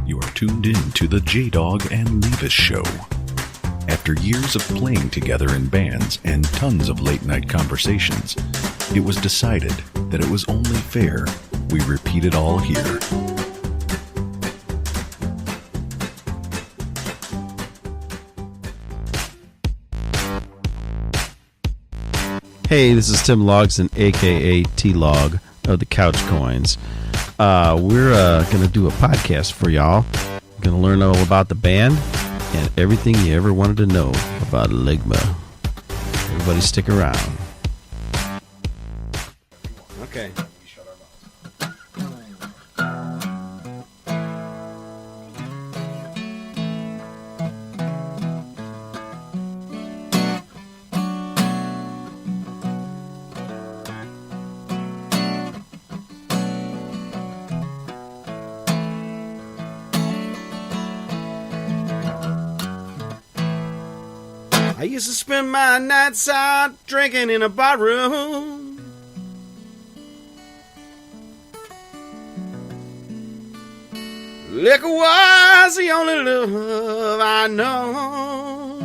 You are tuned in to the J-Dog and Levis Show. After years of playing together in bands and tons of late-night conversations, it was decided that it was only fair we repeat it all here. Hey, this is Tim Logsdon, a.k.a. T-Log of the Couch Coins. We're going to do a podcast for y'all. Going to learn all about the band and everything you ever wanted to know about Ligma. Everybody stick around. Okay. I used to spend my nights out drinking in a bar room. Liquor was the only love I know.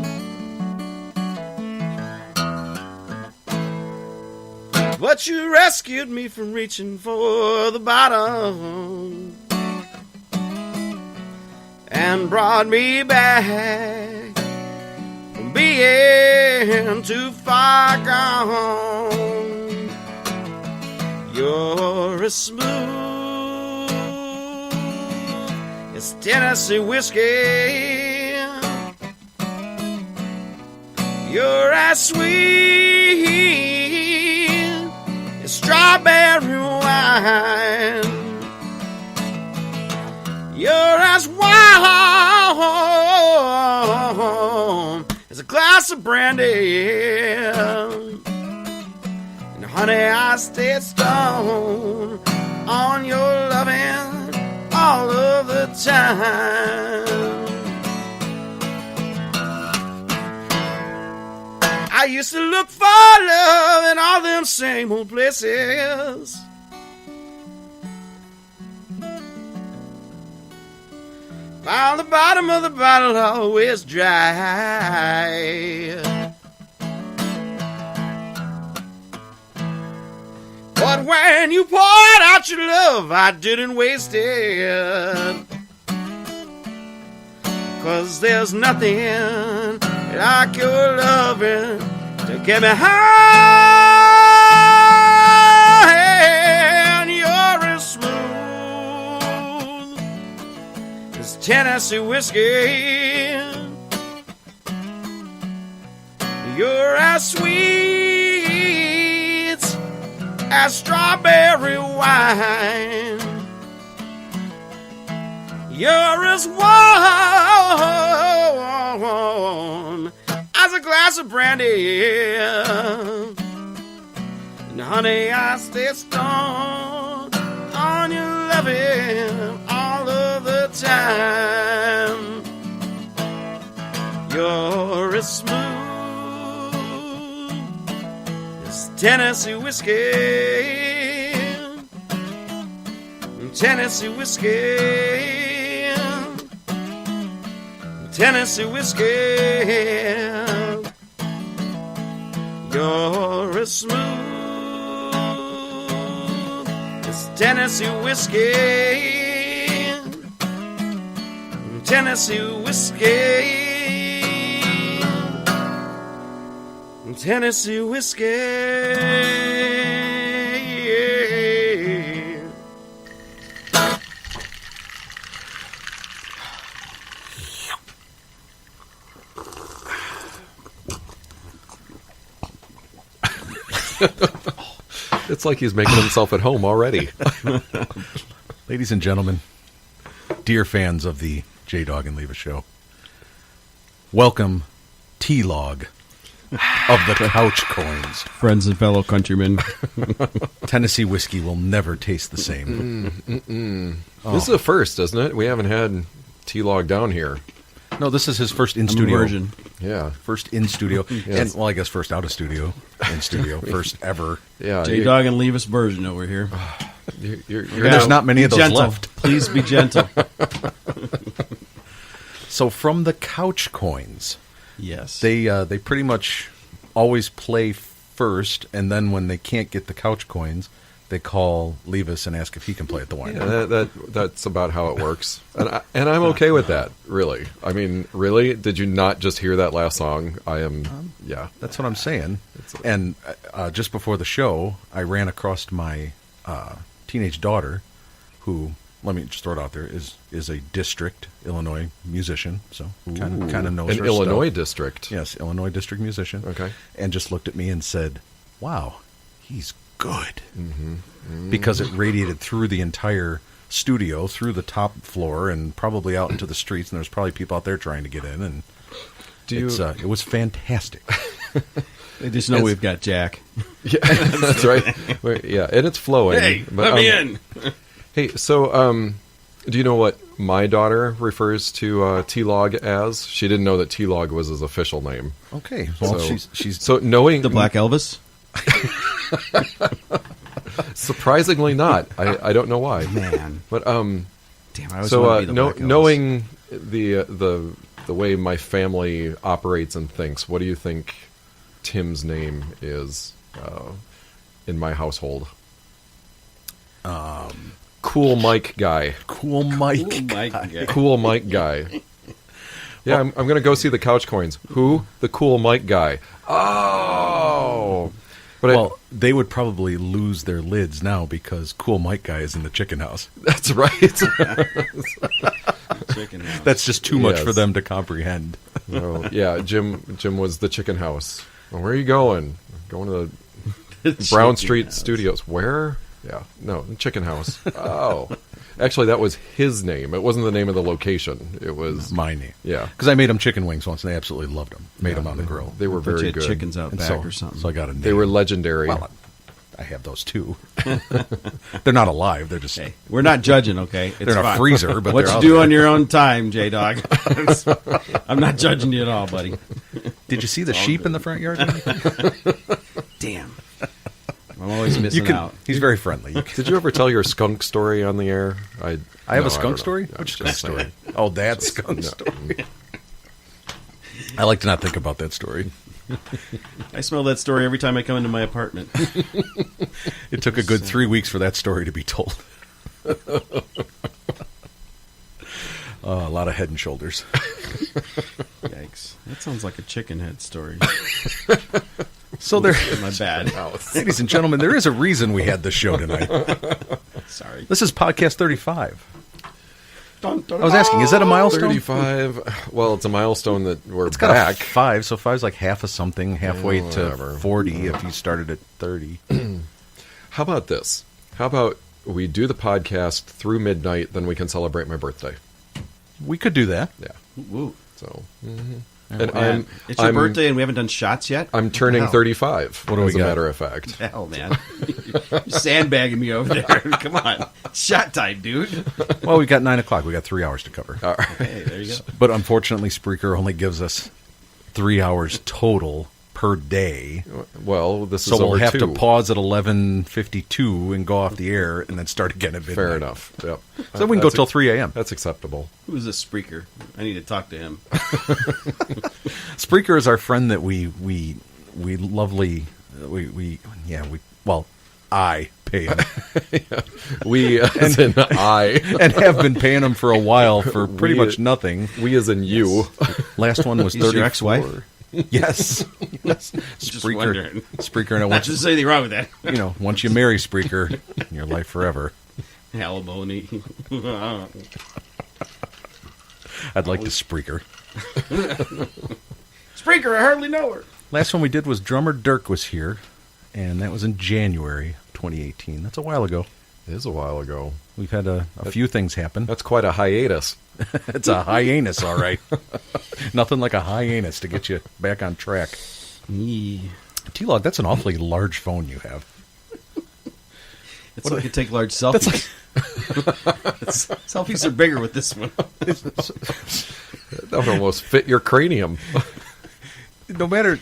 But you rescued me from reaching for the bottom and brought me back from being too far gone. You're as smooth as Tennessee whiskey. You're as sweet as strawberry wine. You're as warm as a glass of brandy. And honey, I stay stoned on your loving all of the time. I used to look for love in all them same old places. Found the bottom of the bottle always dry. But when you poured out your love, I didn't waste it. 'Cause there's nothing like your loving to get me high. And you're as smooth as Tennessee whiskey. You're as sweet as strawberry wine. You're as warm as a glass of brandy. And honey, I stay stoned on your loving all of the time. You're as smooth as Tennessee whiskey. Tennessee whiskey. Tennessee whiskey. You're as smooth as Tennessee whiskey. Tennessee whiskey. Tennessee whiskey. It's like he's making himself at home already. Ladies and gentlemen, dear fans of the J-Dog and Levis Show, welcome T-Log of the Couch Coins. Friends and fellow countrymen. Tennessee whiskey will never taste the same. This is a first, isn't it? We haven't had T-Log down here. No, this is his first in-studio version. Yeah. First in-studio. And, well, I guess first out-of-studio. In-studio. First ever. Yeah. J-Dog and Levis version over here. You're There's not many of those gentle. left. Please be gentle. So from the couch coins, Yes. they pretty much always play first, and then when they can't get the couch coins, they call Levis and ask if he can play at the wind. Yeah, that's about how it works, and I'm okay with that. Really, I mean, really, did you not just hear that last song? I am, yeah. That's what I'm saying. And just before the show, I ran across my teenage daughter, who, let me just throw it out there, is a district Illinois musician, so kind of knows An her Illinois stuff. district. Yes, Illinois district musician. Okay. And just looked at me and said, "Wow, he's good," because it radiated through the entire studio, through the top floor, and probably out into the streets. And there's probably people out there trying to get in. And it was fantastic. They just know we've got Jack. Yeah, that's right. Yeah, and it's flowing. Hey, but, let me in. Hey, so do you know what my daughter refers to T-Log as? She didn't know that T-Log was his official name. Okay, well, So- she's So knowing The Black Elvis? surprisingly not. I don't know why. Man. But Damn, I always so wanted to be the Black Elvis. knowing the way my family operates and thinks, what do you think Tim's name is in my household? Cool Mike guy. cool Mike. Ooh, Mike, yeah. Cool Mike guy. Yeah, I'm going to go see the couch coins. Who? The Cool Mike guy. Oh. But Well, they would probably lose their lids now because Cool Mike guy is in the chicken house. that's right. Chicken house. That's just too much Yes. for them to comprehend. So, yeah, Jim was the chicken house. Well, where are you going? Going to the Brown Street house. Studios. Where? Yeah, no, the chicken house. Oh. Actually, that was his name. It wasn't the name of the location. It was My name. Yeah. Because I made them chicken wings once, and they absolutely loved them. Made them on the grill. They were Thought you very had good. chickens out And back so, or something. so I got a name. They were legendary. Well, I have those too. They're not alive. They're just... Hey, we're not judging, okay? It's They're in a fine. freezer, but what they're you out do there. on your own time, J-Dog. I'm not judging you at all, buddy. Did you see the sheep in the front yard? Damn. I'm always missing out. He's very friendly. Did you ever tell your skunk story on the air? I have No, a don't skunk know. story? No, Which just skunk saying. story? Oh, that skunk story. I like to not think about that story. I smell that story every time I come into my apartment. It took a good 3 weeks for that story to be told. A lot of head and shoulders. Yikes. That sounds like a chicken head story. So there, My bad. ladies and gentlemen, there is a reason we had this show tonight. Sorry. This is podcast 35. Dun, dun, I was asking, is that a milestone? 35. Well, it's a milestone that we're It's got back. a 5, so 5's like half of something, halfway to whatever. 40 if you started at 30. How about this? How about we do the podcast through midnight, then we can celebrate my birthday. We could do that. Yeah. Woo. So, Man, and it's your I'm birthday and we haven't done shots yet? I'm turning Hell. 35. What do we as a got? matter of fact. Hell, man. You're sandbagging me over there. Come on. Shot time, dude. Well, we got 9 o'clock. We got 3 hours to cover. Hey, there you go. But unfortunately, Spreaker only gives us 3 hours total per day. Well, this So is we'll over have 2. to pause at 11:52 and go off the air and then start again at midnight. Fair enough. Yep. So we can go till 3 a.m. That's acceptable. Who's this Spreaker? I need to talk to him. Spreaker is our friend that I pay him We, as in I, and have been paying him for a while for pretty We- much nothing. we as in you. Last one was He's 34. your ex-wife? Yes. Yes. Just wondering. Spreaker, and I Not want just anything wrong with that. you know, once you marry Spreaker, your life forever. Alimony. I'd like to Spreaker. Spreaker, I hardly know her. Last one we did was drummer Dirk was here, and that was in January 2018. That's a while ago. It is a while ago. We've had a few things happen. That's quite a hiatus. It's a hyenas, all right. Nothing like a hyenas to get you back on track. T-Log, that's an awfully large phone you have. It's like you take large selfies. Selfies are bigger with this one. That would almost fit your cranium. No matter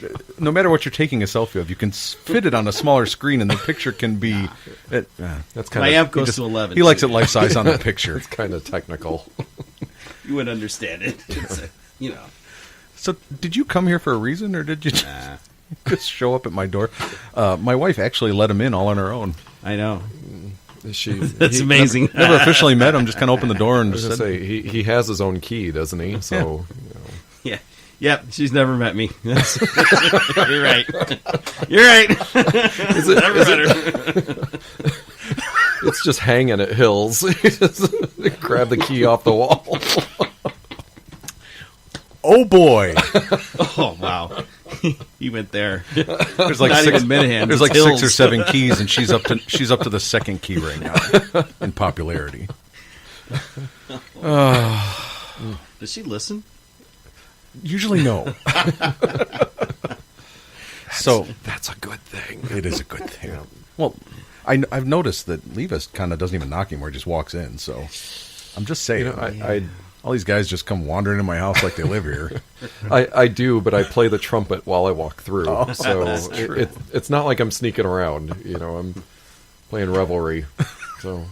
what you're taking a selfie of, you can fit it on a smaller screen, and the picture can be. That's My kind amp of goes to 11. He likes it life size on the picture. kind of technical. You wouldn't understand it. You know. So, did you come here for a reason, or did you just show up at my door? My wife actually let him in all on her own. I know. That's amazing. Never officially met him, just kind of opened the door and just said, he has his own key, doesn't he? So, you know. Yeah. Yep, she's never met me. You're right. You're right. Never met her. It's just hanging at Hills. Just grab the key off the wall. "Oh boy!" Oh wow, he went there. There's like Not six, even Minahan, there's it's like Hills. 6 or 7 keys, and she's up to the second key right now in popularity. Does she listen? Usually, no. So That's a good thing. it is a good thing. Well, I've noticed that Levis kind of doesn't even knock anymore; he just walks in. So I'm just saying, You know, all these guys just come wandering in my house like they live here. I do, but I play the trumpet while I walk through. So that's true. it's not like I'm sneaking around. You know, I'm playing revelry. So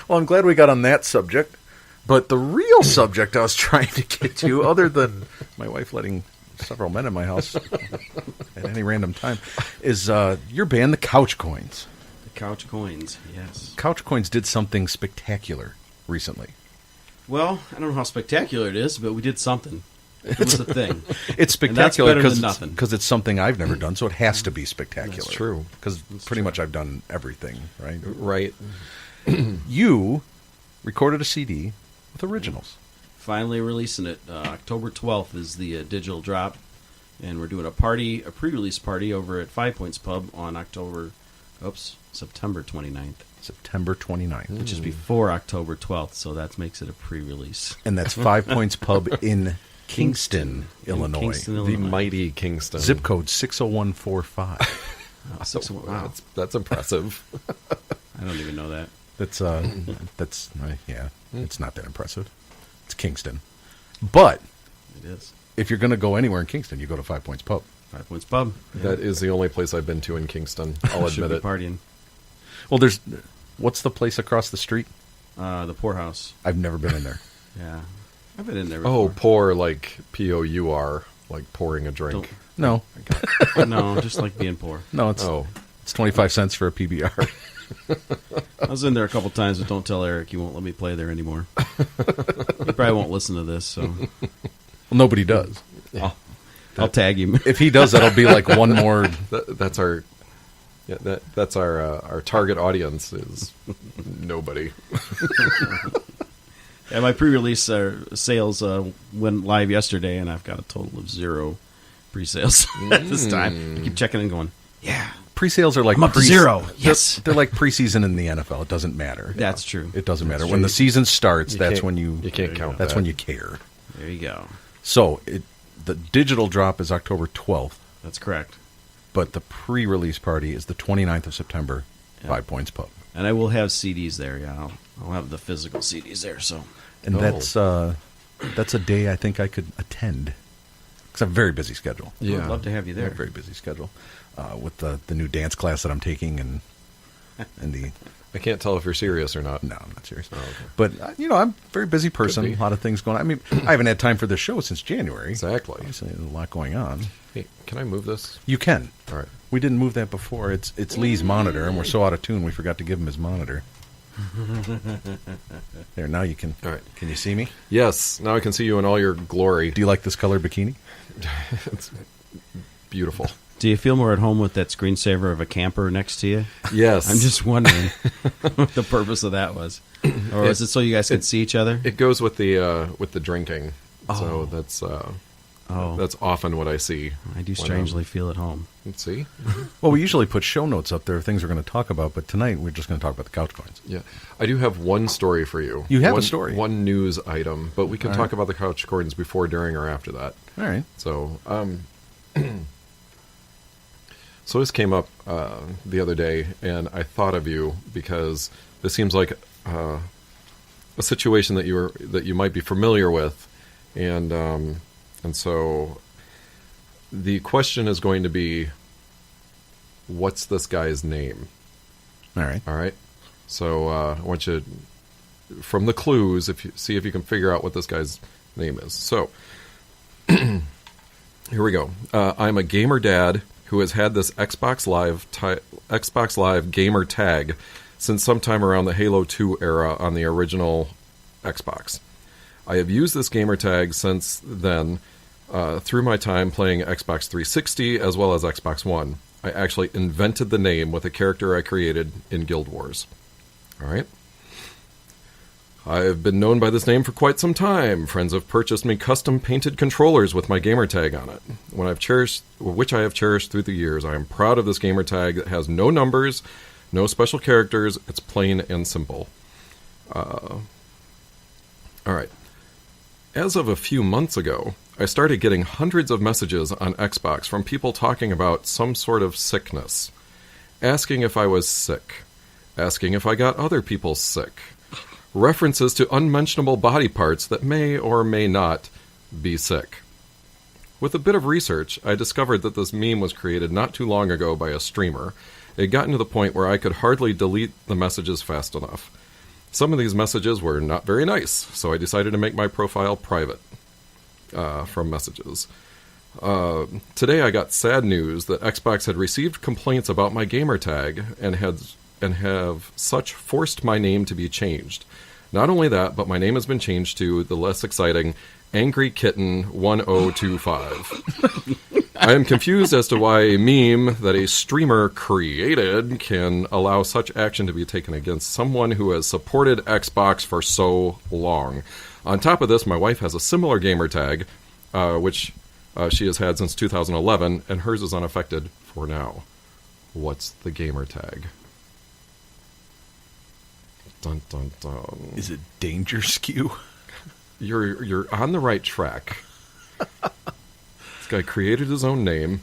Well, I'm glad we got on that subject. But the real subject I was trying to get to, other than my wife letting several men in my house at any random time, is your band, the Couch Coins. The Couch Coins, yes. Couch Coins did something spectacular recently. Well, I don't know how spectacular it is, but we did something. It was a thing. It's And that's spectacular better than nothing. because it's something I've never done, so it has to be spectacular. That's true. Because pretty much I've done everything, right? right. You recorded a CD with originals. Finally releasing it. October 12th is the digital drop, and we're doing a pre-release party over at 5 Points Pub on September 29th. September 29th. Which is before October 12th, so that makes it a pre-release. And that's 5 Points Pub in Kingston, Illinois. Kingston, The Illinois. mighty Kingston. Zip code 60145. Wow. That's impressive. I don't even know that. That's it's not that impressive. It's Kingston. But It is. if you're going to go anywhere in Kingston, you go to 5 Points Pub. 5 Points Pub. That is the only place I've been to in Kingston. I'll Should admit be it. partying. Well, what's the place across the street? The Poorhouse. I've never been in there. Yeah. I've been in there Oh, before. pour like P-O-U-R, like pouring a drink. No, No, just like being poor. no, Oh, it's 25 cents for a PBR. I was in there a couple times, but don't tell Eric. He won't let me play there anymore. He probably won't listen to this, so Well, nobody does. I'll tag him. If he does, that'll be like one more. that's our. Yeah, that's our target audience is nobody. Yeah, my pre-release sales went live yesterday, and I've got a total of 0 pre-sales at this time. I keep checking and going, yeah, Pre-sales are like I'm up to 0. They're- Yes. they're like preseason in the NFL. It doesn't matter. That's true. It doesn't matter That's when true. the season starts. You That's can't- when you can't count That's that. when you care. There you go. So the digital drop is October 12th, That's correct. but the pre-release party is the 29th of September. Yeah. 5 Points Pub, And I will have CDs there. Yeah, I'll have the physical CDs there. So and Oh. that's a day I think I could attend because I have a very busy schedule. Yeah. I'd love to have you I have there. a very busy schedule with the new dance class that I'm taking and the. I can't tell if you're serious or not. No, I'm not serious. Oh, okay. But, I'm a very busy person. be. A lot of things going on. I mean, I haven't had time for this show since January. Exactly. Obviously, there's a lot going on. Hey, can I move this? You can. All right. We didn't move that before. It's Lee's monitor, and we're so out of tune we forgot to give him his monitor. There, now you can. All right. Can you see me? Yes. Now I can see you in all your glory. Do you like this color bikini? It's beautiful. Do you feel more at home with that screensaver of a camper next to you? Yes. I'm just wondering what the purpose of that was, or is it so you guys can see each other? It goes with the drinking. Oh. So Oh, that's often what I see. I do when strangely feel at home. Let's see. Well, we usually put show notes up there of things we're going to talk about, but tonight we're just going to talk about the couch coins. Yeah, I do have one story for you. You have a one, story? one news item, but we can All talk right. about the couch coins before, during, or after that. All right. So, so this came up the other day, and I thought of you because this seems like a situation that you might be familiar with, and so the question is going to be, what's this guy's name? All right. All right. So I want you from the clues, see if you can figure out what this guy's name is. So, here we go. I'm a gamer dad who has had this Xbox Live gamer tag since sometime around the Halo 2 era on the original Xbox. I have used this gamer tag since then through my time playing Xbox 360 as well as Xbox One. I actually invented the name with a character I created in Guild Wars. All right. I have been known by this name for quite some time. Friends have purchased me custom-painted controllers with my gamer tag on it, which I have cherished through the years. I am proud of this gamer tag that has no numbers, no special characters. It's plain and simple. All right. As of a few months ago, I started getting hundreds of messages on Xbox from people talking about some sort of sickness, asking if I was sick, asking if I got other people sick, references to unmentionable body parts that may or may not be sick. With a bit of research, I discovered that this meme was created not too long ago by a streamer. It had gotten to the point where I could hardly delete the messages fast enough. Some of these messages were not very nice, so I decided to make my profile private from messages. Today I got sad news that Xbox had received complaints about my gamer tag and have such forced my name to be changed. Not only that, but my name has been changed to the less exciting Angry Kitten 1025. I am confused as to why a meme that a streamer created can allow such action to be taken against someone who has supported Xbox for so long. On top of this, my wife has a similar gamer tag, which she has had since 2011, and hers is unaffected for now. What's the gamer tag? Dun, dun, dun. Is it Danger Skew? You're on the right track. This guy created his own name.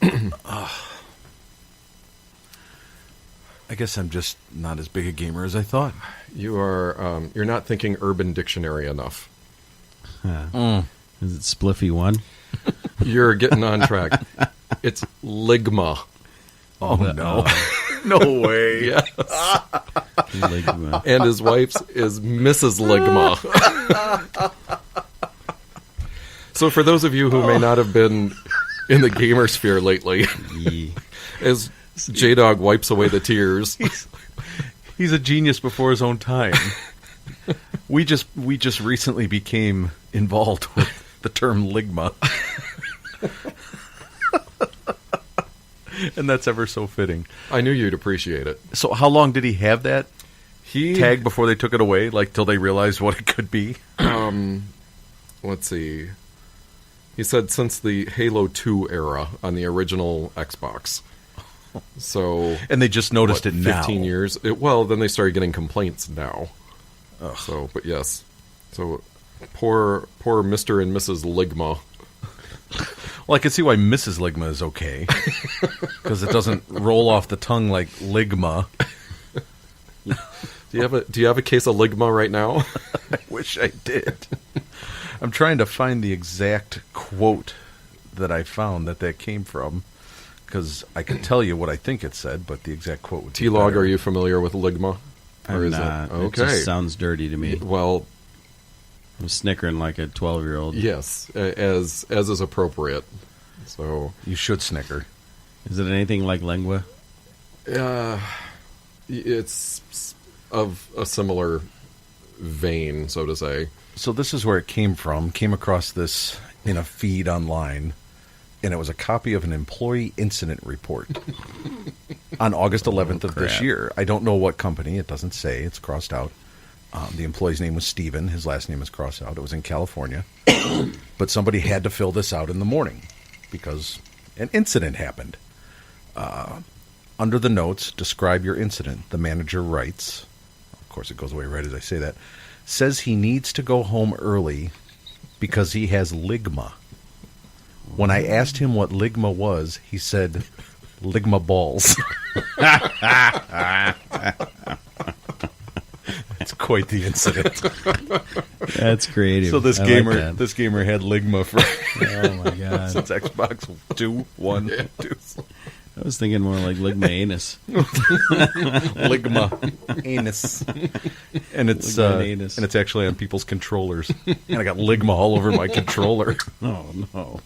I guess I'm just not as big a gamer as I thought. You're not thinking Urban Dictionary enough. Is it Spliffy One? You're getting on track. It's Ligma. Oh, no. No way. Yes. Ligma. And his wife's is Mrs. Ligma. So for those of you who may not have been in the gamer sphere lately, as J-Dog wipes away the tears. He's a genius before his own time. We just recently became involved with the term Ligma. And that's ever so fitting. I knew you'd appreciate it. So how long did he have that tag before they took it away? Like till they realized what it could be? Let's see. He said since the Halo 2 era on the original Xbox. So, and they just noticed it now. 15 years. Well, then they started getting complaints now. So, but yes. So, poor Mr. and Mrs. Ligma. Well, I can see why Mrs. Ligma is okay. Because it doesn't roll off the tongue like Ligma. Do you have a case of Ligma right now? I wish I did. I'm trying to find the exact quote that I found that came from. Because I can tell you what I think it said, but the exact quote would be T-Log, better. are you familiar with Ligma? I'm not. Okay. It just sounds dirty to me. Well, I'm snickering like a 12-year-old. yes, as is appropriate. So You should snicker. Is it anything like lengua? it's of a similar vein, so to say. So this is where it came from. Came across this in a feed online, and it was a copy of an employee incident report on August 11th of this crap. year. I don't know what company. It doesn't say. It's crossed out. The employee's name was Steven. His last name is crossed out. It was in California. But somebody had to fill this out in the morning because an incident happened. Under the notes, describe your incident. The manager writes, of course it goes away right as I say that, says he needs to go home early because he has Ligma. When I asked him what Ligma was, he said, Ligma balls. It's quite the incident. That's creative. So this I gamer, like that. this gamer had Ligma for Oh my god. since Xbox 2, 1, 2. was thinking more like Ligma anus. Ligma anus, and it's Ligma anus. and it's actually on people's controllers. And I got Ligma all over my controller. Oh no!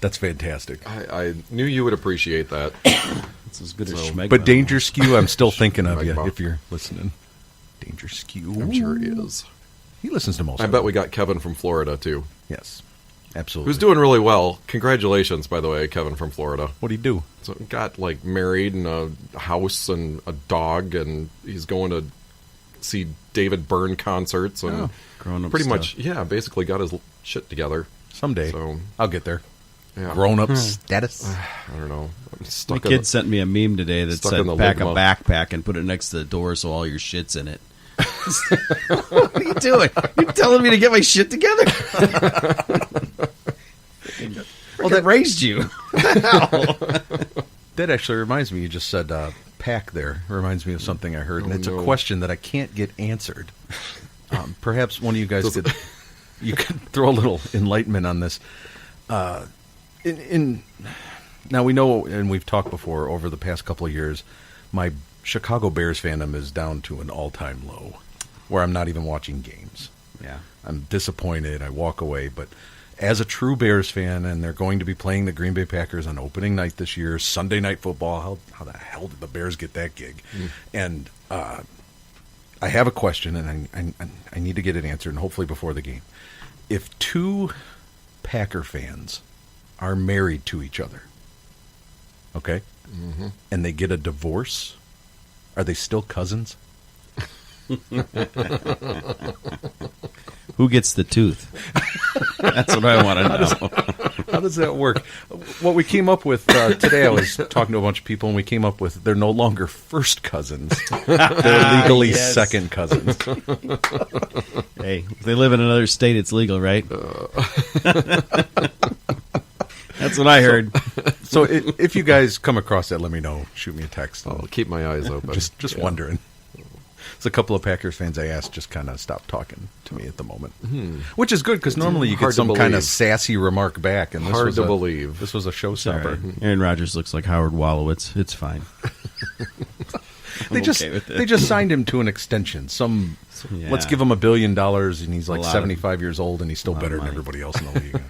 That's fantastic. I knew you would appreciate that. It's as good as So- Schmegma. But Danger Skew, I'm still thinking of you Schmegma. if you're listening. Danger Skew. I'm sure he is. He listens to most. I of bet them. we got Kevin from Florida too, Yes, absolutely. who's doing really well. Congratulations, by the way, Kevin from Florida. What do you do? So got like married and a house and a dog, and he's going to see David Byrne concerts and Oh, grown-up pretty stuff. much, yeah, basically got his shit together. Someday So I'll get there. yeah, Grown up status. I don't know. I'm My stuck. kid sent me a meme today that Stuck said, in the pack a Ligma. backpack and put it next to the door so all your shit's in it. What are you doing? You're telling me to get my shit together? Well, that raised you. That actually reminds me. You just said pack there. Reminds me of something I heard, and Oh, it's no. a question that I can't get answered. Perhaps one of you guys could throw a little enlightenment on this. Now we know, and we've talked before over the past couple of years, my Chicago Bears fandom is down to an all-time low, where I'm not even watching games. Yeah. I'm disappointed. I walk away. But as a true Bears fan, and they're going to be playing the Green Bay Packers on opening night this year, Sunday Night Football. How the hell did the Bears get that gig? And I have a question, and I need to get it answered, and hopefully before the game. If two Packer fans are married to each other, okay, and they get a divorce, are they still cousins? Who gets the tooth? That's what I want to know. How does that work? What we came up with today, I was talking to a bunch of people, and we came up with they're no longer first cousins. They're legally Yes. second cousins. Hey, if they live in another state, it's legal, right? That's what I heard. So if you guys come across that, let me know. Shoot me a text. I'll keep my eyes open. Just Yeah. wondering. There's a couple of Packers fans I asked just kind of stopped talking to me at the moment, which is good because normally you get Hard to some kind of believe. sassy remark back, and this Hard was to believe. This was a Sorry. showstopper. Aaron Rodgers looks like Howard Wolowitz. It's fine. They just okay with it. they just signed him to an extension. Yeah. Let's give him $1 billion, and he's like lot of- 75 years old, and he's still lot of better than money. everybody else in the league.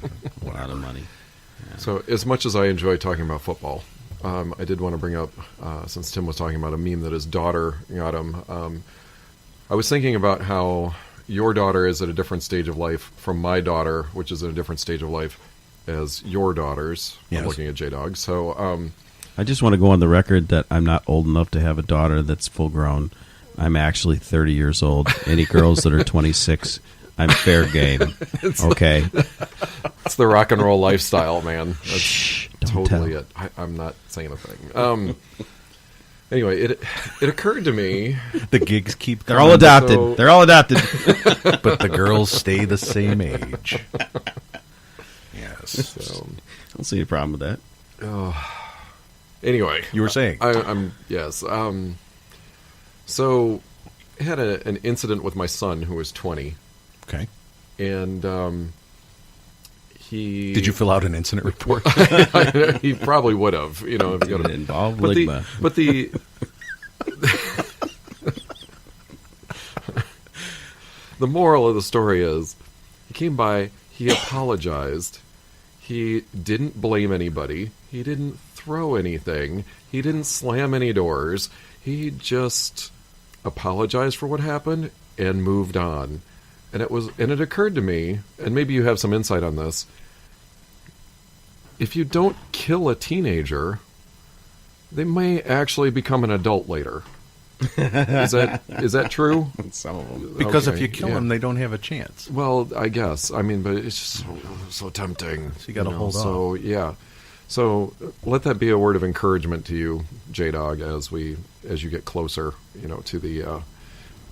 A lot of money. So, as much as I enjoy talking about football, I did want to bring up, since Tim was talking about a meme that his daughter got him, I was thinking about how your daughter is at a different stage of life from my daughter, which is at a different stage of life as your daughters. Yes. I'm looking at J-Dog. So, I just want to go on the record that I'm not old enough to have a daughter that's full grown. I'm actually 30 years old. Any girls that are 26, I'm fair game. Okay. it's the rock and roll lifestyle, man. That's Shh, don't totally tell. it. I'm not saying a thing. Anyway, it occurred to me. The gigs keep They're all coming, adopted. so- They're all adopted. but the girls stay the same age. Yes. So, I don't see any problem with that. anyway, You were saying. I'm yes. So, I had an incident with my son who was 20, Okay. and he Did you fill out an incident report? he probably would have, if you go It to involved but Ligma. the moral of the story is he came by, he apologized, he didn't blame anybody, he didn't throw anything, he didn't slam any doors, he just apologized for what happened and moved on. And it occurred to me, and maybe you have some insight on this, if you don't kill a teenager, they may actually become an adult later. Is that true? Some of them. Because if Okay, you kill yeah. them, they don't have a chance. Well, I guess. I mean, but it's just so tempting. So you gotta hold So, yeah. So let that be a word of encouragement to you, J-Dog, as you get closer, to the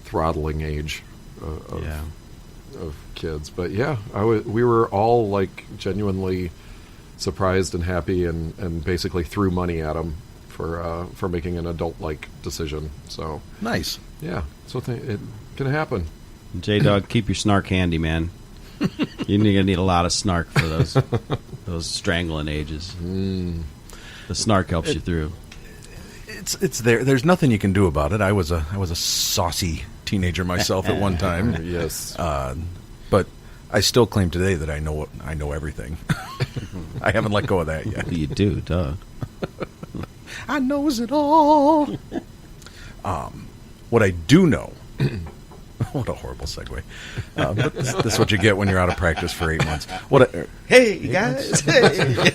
throttling age of kids. But yeah, we were all like genuinely surprised and happy, and basically threw money at him for making an adult-like decision. So Nice. yeah, so it can happen. J-Dog, keep your snark handy, man. You're gonna need a lot of snark for those strangling ages. The snark helps you through. It's there. There's nothing you can do about it. I was a saucy teenager myself at one time. Yes. But I still claim today that I know everything. I haven't let go of that yet. You do, duh. I knows it all. What I do know. What a horrible segue. But this is what you get when you're out of practice for 8 months. Hey guys. Hey.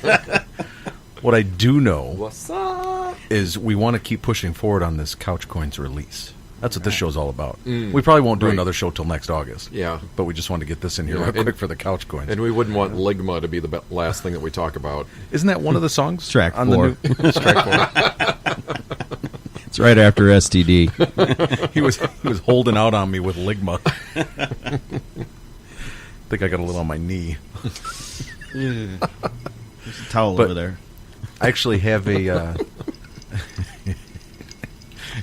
What I do know What's up? is we want to keep pushing forward on this Couch Coins release. That's what this show's all about. We probably won't do another show till next August. Yeah. But we just wanted to get this in here Yeah, real and- quick for the Couch Coins. And we wouldn't want Ligma to be the last thing that we talk about. Isn't that one of the songs? Track on 4. The new, it's track 4. It's right after STD. He was holding out on me with Ligma. I think I got a little on my knee. There's a towel But- over there. I actually have a...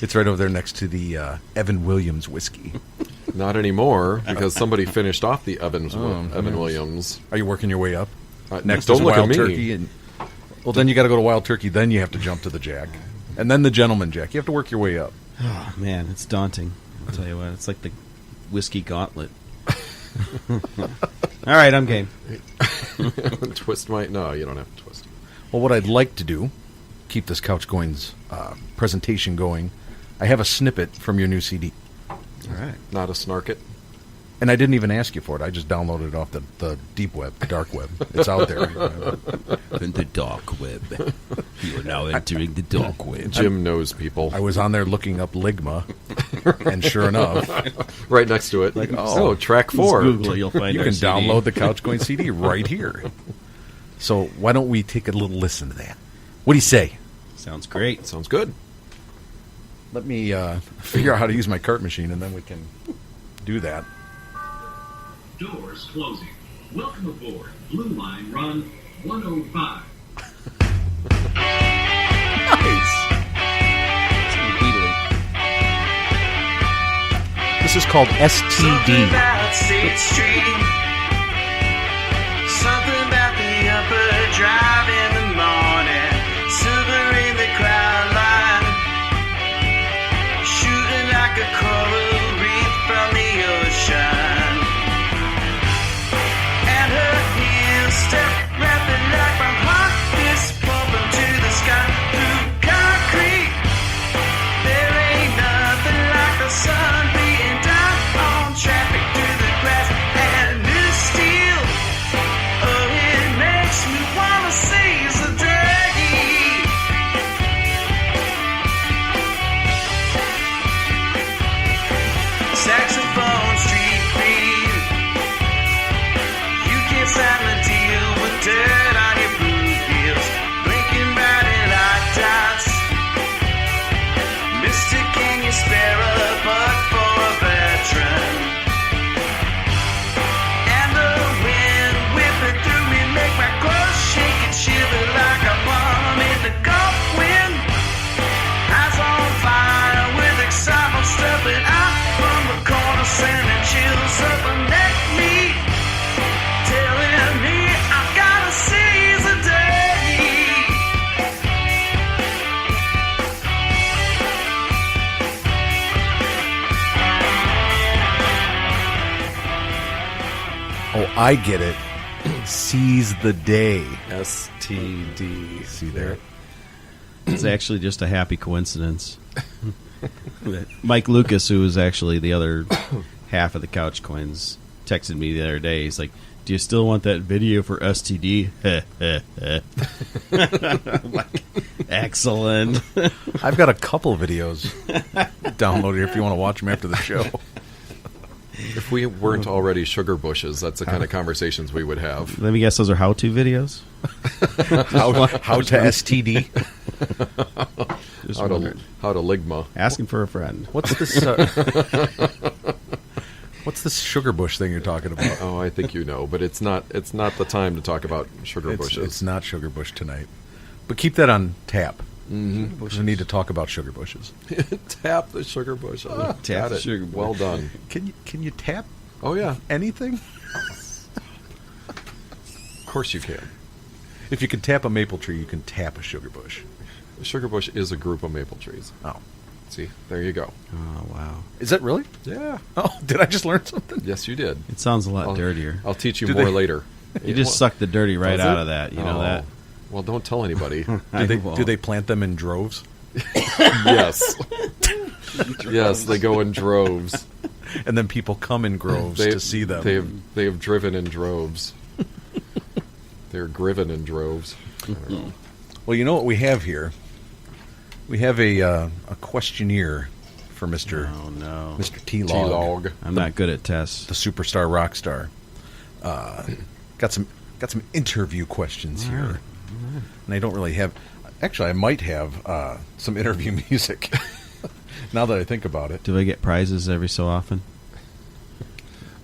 it's right over there next to the Evan Williams whiskey. Not anymore, because somebody finished off the Evan yes. Williams. Are you working your way up? Next don't is look at Wild me. Turkey. Well, then you got to go to Wild Turkey. Then you have to jump to the Jack. And then the Gentleman Jack. You have to work your way up. Oh man, it's daunting. I'll tell you what, it's like the whiskey gauntlet. All right, I'm game. Twist my... No, you don't have to twist. Well, what I'd like to do, keep this Couch Coins presentation going, I have a snippet from your new CD. All right. Not a snark it. And I didn't even ask you for it. I just downloaded it off the deep web, the dark web. It's out there. In the dark web. You are now entering the dark web. Jim knows people. I was on there looking up Ligma, and sure enough, Right next to it. track 4. Just Google it, you'll find you our can CD. download the Couch Coin CD right here. So why don't we take a little listen to that? What do you say? Sounds great. Sounds good. Let me figure out how to use my cart machine, and then we can do that. Doors closing. Welcome aboard. Blue Line Run 105. Nice. This is called STD. About State Street. Something about the upper drive in the morning. Silver in the crowd line. Shooting like a coral reef from the ocean. And her heels step rapid like my heart is pumping to the sky through concrete. There ain't nothing like the sun beating down on traffic through the grass and new steel. Oh, it makes me wanna seize the day. Saxophone street beat. You can't sign the deal with dirt on your boot heels. Blinking bright light dots. Mr. Can you spare a buck for a veteran? And the wind whipping through me make my clothes shake and shiver like a bomb in the Gulf wind. Eyes on fire with excitement stepping out from the corner, sending chills up and neck me, telling me I gotta seize the day. Oh, I get it. Seize the day. STD. See there? It's actually just a happy coincidence. Mike Lucas, who was actually the other half of the Couch Coins, texted me the other day. He's like, "Do you still want that video for STD?" I'm like, excellent. I've got a couple videos downloaded here if you want to watch them after the show. If we weren't already sugar bushes, that's the kind of conversations we would have. Let me guess, those are how-to videos? How to STD? Just How to wondering. Ligma. Asking for a friend. What's this? What's this sugar bush thing you're talking about? Oh, I think you know, but it's not the time to talk about sugar bushes. It's not sugar bush tonight, but keep that on tap. Mm-hmm. We need to talk about sugar bushes. Tap the sugar bush. Tap Got the it. sugar bush. Well done. Can you tap Oh yeah. anything? course you can. If you can tap a maple tree, you can tap a sugar bush. A sugar bush is a group of maple trees. Oh. See, there you go. Oh, wow. Is that really? Yeah. Oh, did I just learn something? Yes, you did. It sounds a lot dirtier. I'll teach you Do more they- later. You just suck the dirty right Does out it? of that. You know Oh. that? Well, don't tell anybody. Do they plant them in droves? Yes. Yes, they go in droves. And then people come in groves to see them. They have driven in droves. They're driven in droves. I don't know. Well, you know what we have here? We have a questionnaire for Mr. Oh, no. Mr. T-Log, T-Log. I'm not good at tests. the superstar rock star. Got some interview questions here, and I don't really have. Actually, I might have some interview music. Now that I think about it, Do I get prizes every so often?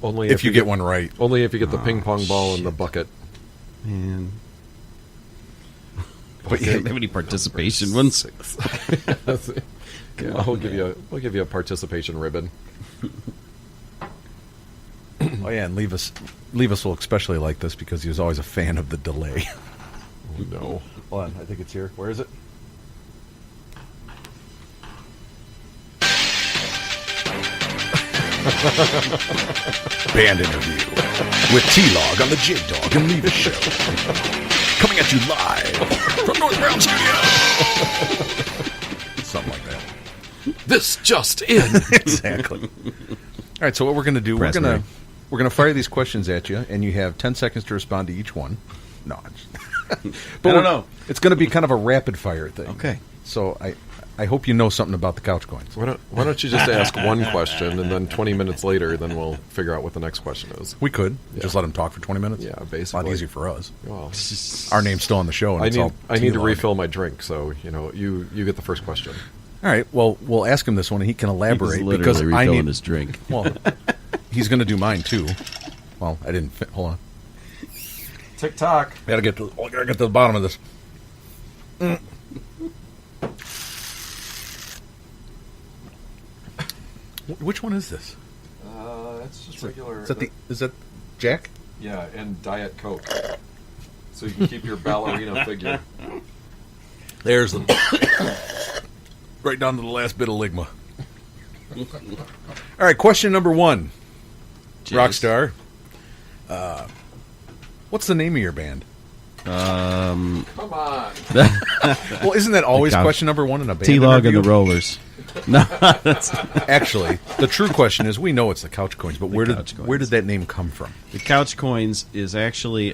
Only if you get one right, Only if you get the ping pong ball in the bucket. Man. but Do you have any participation ones? Yeah, we'll give you a participation ribbon. oh yeah, and Levis will especially like this because he was always a fan of the delay. Oh, no. Hold on, I think it's here. Where is it? Band interview with T-Log on the J-Dog and Levis Show. Coming at you live from North Brown Studio. Something like that. This just in. Exactly. All right, so what we're going to do, Press we're me. going to fire these questions at you, and you have 10 seconds to respond to each one. No, but I don't know. It's going to be kind of a rapid fire thing. Okay. So I hope you know something about the couch coins. Why don't you just ask one question, and then 20 minutes later, then we'll figure out what the next question is. We could just let them talk for 20 minutes. Yeah, A lot basically. easier for us. Well, Our name's still on the show, and I need to T-Log. refill my drink, so you get the first question. All right. Well, we'll ask him this one, and he can elaborate He's because literally I refilling need. his drink. Well, he's going to do mine too. Well, I didn't. Hold on. TikTok. Gotta get to the bottom of this. Which one is this? It's just regular. Is that Jack? Yeah, and Diet Coke. So you can keep your ballerina figure. There's the right down to the last bit of Ligma. All right, question number 1. Jeez. Rockstar. What's the name of your band? Come on. Well, isn't that always Couch- question number 1 in a band T-Log and interview? the Rollers. No, that's Actually, the true question is, we know it's the Couch Coins, but where Couch Coins. did that name come from? the Couch Coins is actually,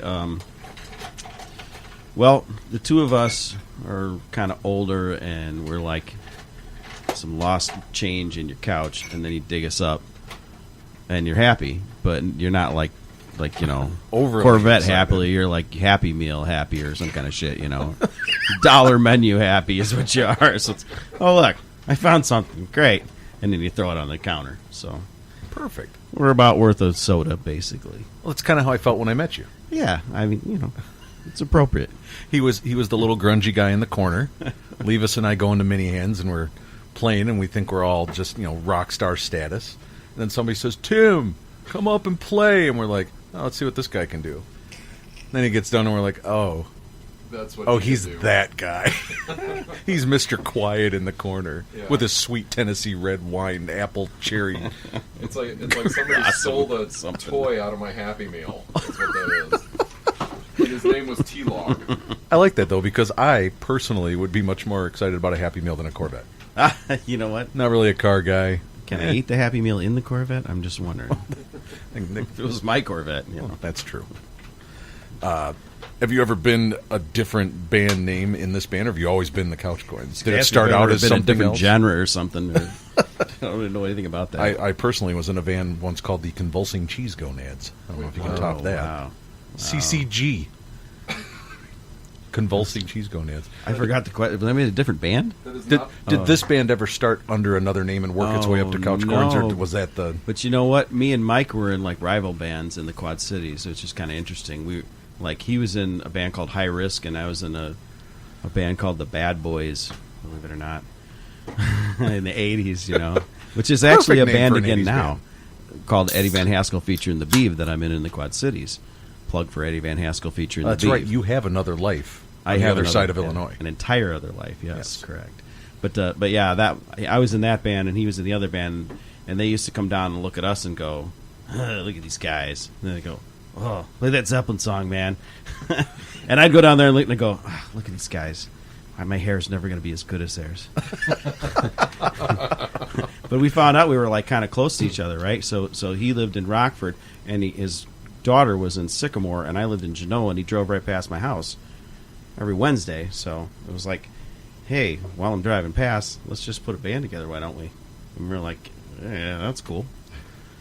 well, the two of us are kind of older, and we're like some lost change in your couch, and then you dig us up, and you're happy, but you're not like Overly Corvette excited. happily. You're like Happy Meal happy or some kind of shit, Dollar menu happy is what you are. So it's, oh look, I found something great, and then you throw it on the counter. So Perfect. we're about worth a soda, basically. Well, that's kind of how I felt when I met you. Yeah, I mean, it's appropriate. He was the little grungy guy in the corner. Levis and I go into mini hands, and we're playing, and we think we're all just rock star status. And then somebody says, "Tim, come up and play," and we're like, "Oh, let's see what this guy can do." Then he gets done, and we're like, "Oh, That's what. he's that guy. He's Mr. Quiet in the corner Yeah. with his sweet Tennessee red wine, apple cherry." It's like somebody stole a toy out of my Happy Meal. That's what that is. And his name was T-Log. I like that though, because I personally would be much more excited about a Happy Meal than a Corvette. You know what? Not really a car guy. Can I eat the Happy Meal in the Corvette? I'm just wondering. If it was my Corvette, That's true. Have you ever been a different band name in this band, or have you always been the Couch Coins? Did it start out as been a something different else? genre or something? Or, I don't really know anything about that. I personally was in a band once called the Convulsing Cheese Gonads. I don't know if you can top that. Wow. CCG. Convulsing Cheese Gonads. I forgot the question. Was I made a different band? That is Did, not. did this band ever start under another name and work its way up to Couch Coins, or no. was that the... But you know what? Me and Mike were in like rival bands in the Quad Cities, which is kind of interesting. He was in a band called High Risk, and I was in a band called the Bad Boys. Believe it or not, in the '80s, which is actually Perfect a name band for an again 80s now, called Eddie Van Haskell featuring the Beeve that I'm in the Quad Cities. plug for Eddie Van Haskell featuring the That's Beef. right. You have another life I on the have other another- side of yeah, Illinois. an entire other life. Yes, Yes. correct. But yeah, that I was in that band and he was in the other band, and they used to come down and look at us and go, "Look at these guys." And then they go, "Oh, play that Zeppelin song, man." And I'd go down there and look and go, "Look at these guys. My hair's never going to be as good as theirs." But we found out we were like kind of close to each other, right? So he lived in Rockford, and his daughter was in Sycamore, and I lived in Genoa, and he drove right past my house every Wednesday. So it was like, hey, while I'm driving past, let's just put a band together, why don't we? And we were like, yeah, that's cool.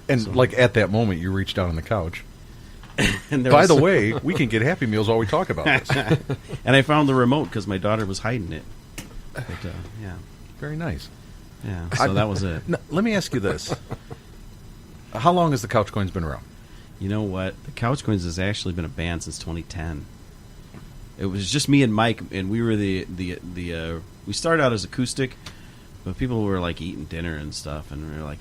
And like at that moment, you reached down on the couch. And there By was- the way, we can get Happy Meals while we talk about this. and I found the remote because my daughter was hiding it. But, yeah, Very nice. yeah. So that was it. Now, let me ask you this: how long has the Couch Coins been around? You know what? The Couch Coins has actually been a band since 2010. It was just me and Mike, and we were the we started out as acoustic, but people were like eating dinner and stuff, and we were like,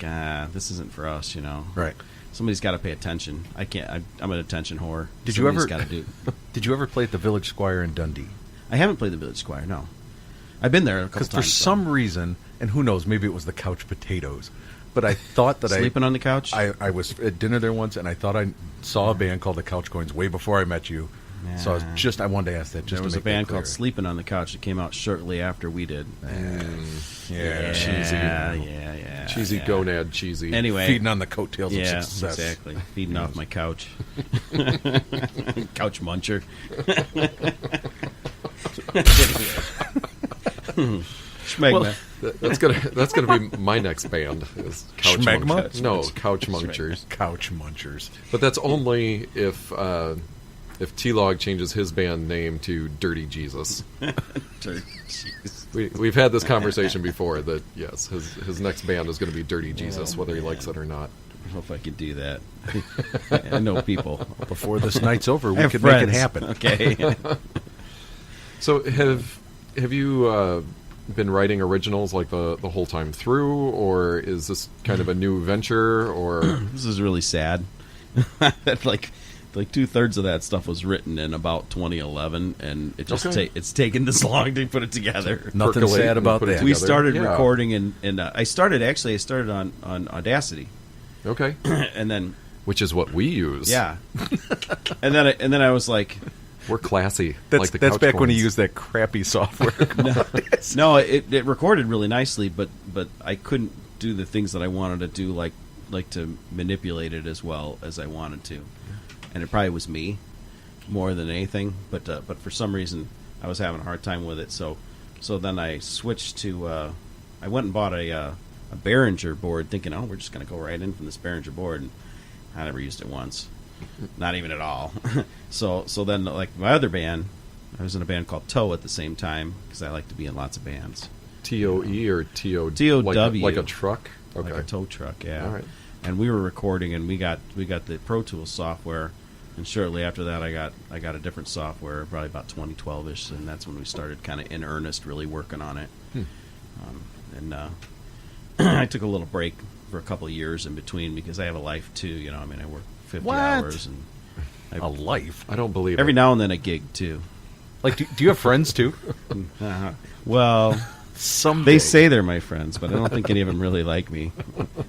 this isn't for us, you know. Right. Somebody's got to pay attention. I can't. I'm an attention whore. Did you ever? Got to do. Did you ever play at the Village Squire in Dundee? I haven't played the Village Squire. No, I've been there a couple Because times. for some reason, and who knows, maybe it was the Couch Potatoes, but I thought that sleeping on the couch. I was at dinner there once, and I thought I saw a band called the Couch Coins way before I met you. So I wanted to ask that. Just there was to a make band that clear. called Sleeping on the Couch that came out shortly after we did. Yeah, Cheesy. Yeah. Cheesy yeah. gonad cheesy. Anyway, feeding on the coattails yeah, of success. exactly. Feeding off my couch. Couch muncher. Schmegma. That's gonna be my next band. Is Couch Schmegma? Munchers. No, Couch Munchers. Couch Munchers. But that's only if T-Log changes his band name to Dirty Jesus. Jeez. We've had this conversation before that yes, his next band is going to be Dirty Jesus, whether he likes it or not. I hope I could do that. I know people. Before this night's over, I we have could friends. make it happen. Okay. So have you been writing originals like the whole time through, or is this kind of a new venture? Or This is really sad. like 2/3 of that stuff was written in about 2011, and it just Okay. it's taken this long to put it together. Nothing Percolate sad and about put it that. We together. started Yeah. recording, and I started on Audacity, okay, and then which is what we use. yeah, and then I was like, we're classy. That's like the that's Couch back when he Coins. used that crappy software. no, it recorded really nicely, but I couldn't do the things that I wanted to do, like to manipulate it as well as I wanted to, and it probably was me more than anything. But for some reason, I was having a hard time with it. So then I switched to I went and bought a Behringer board, thinking, oh, we're just going to go right in from this Behringer board, and I never used it once, not even at all. so then, like my other band, I was in a band called Toe at the same time because I like to be in lots of bands. TOE or TO TOW. like a truck. Okay, Like a tow truck, yeah. All right. And we were recording, and we got the Pro Tools software, and shortly after that, I got a different software, probably about 2012ish, and that's when we started kind of in earnest, really working on it. I took a little break for a couple of years in between because I have a life too. You know, I mean, I work 50 What? hours, and A life. I don't believe every it. now and then a gig too. Like, do you have friends too? Well, Someday. they say they're my friends, but I don't think any of them really like me.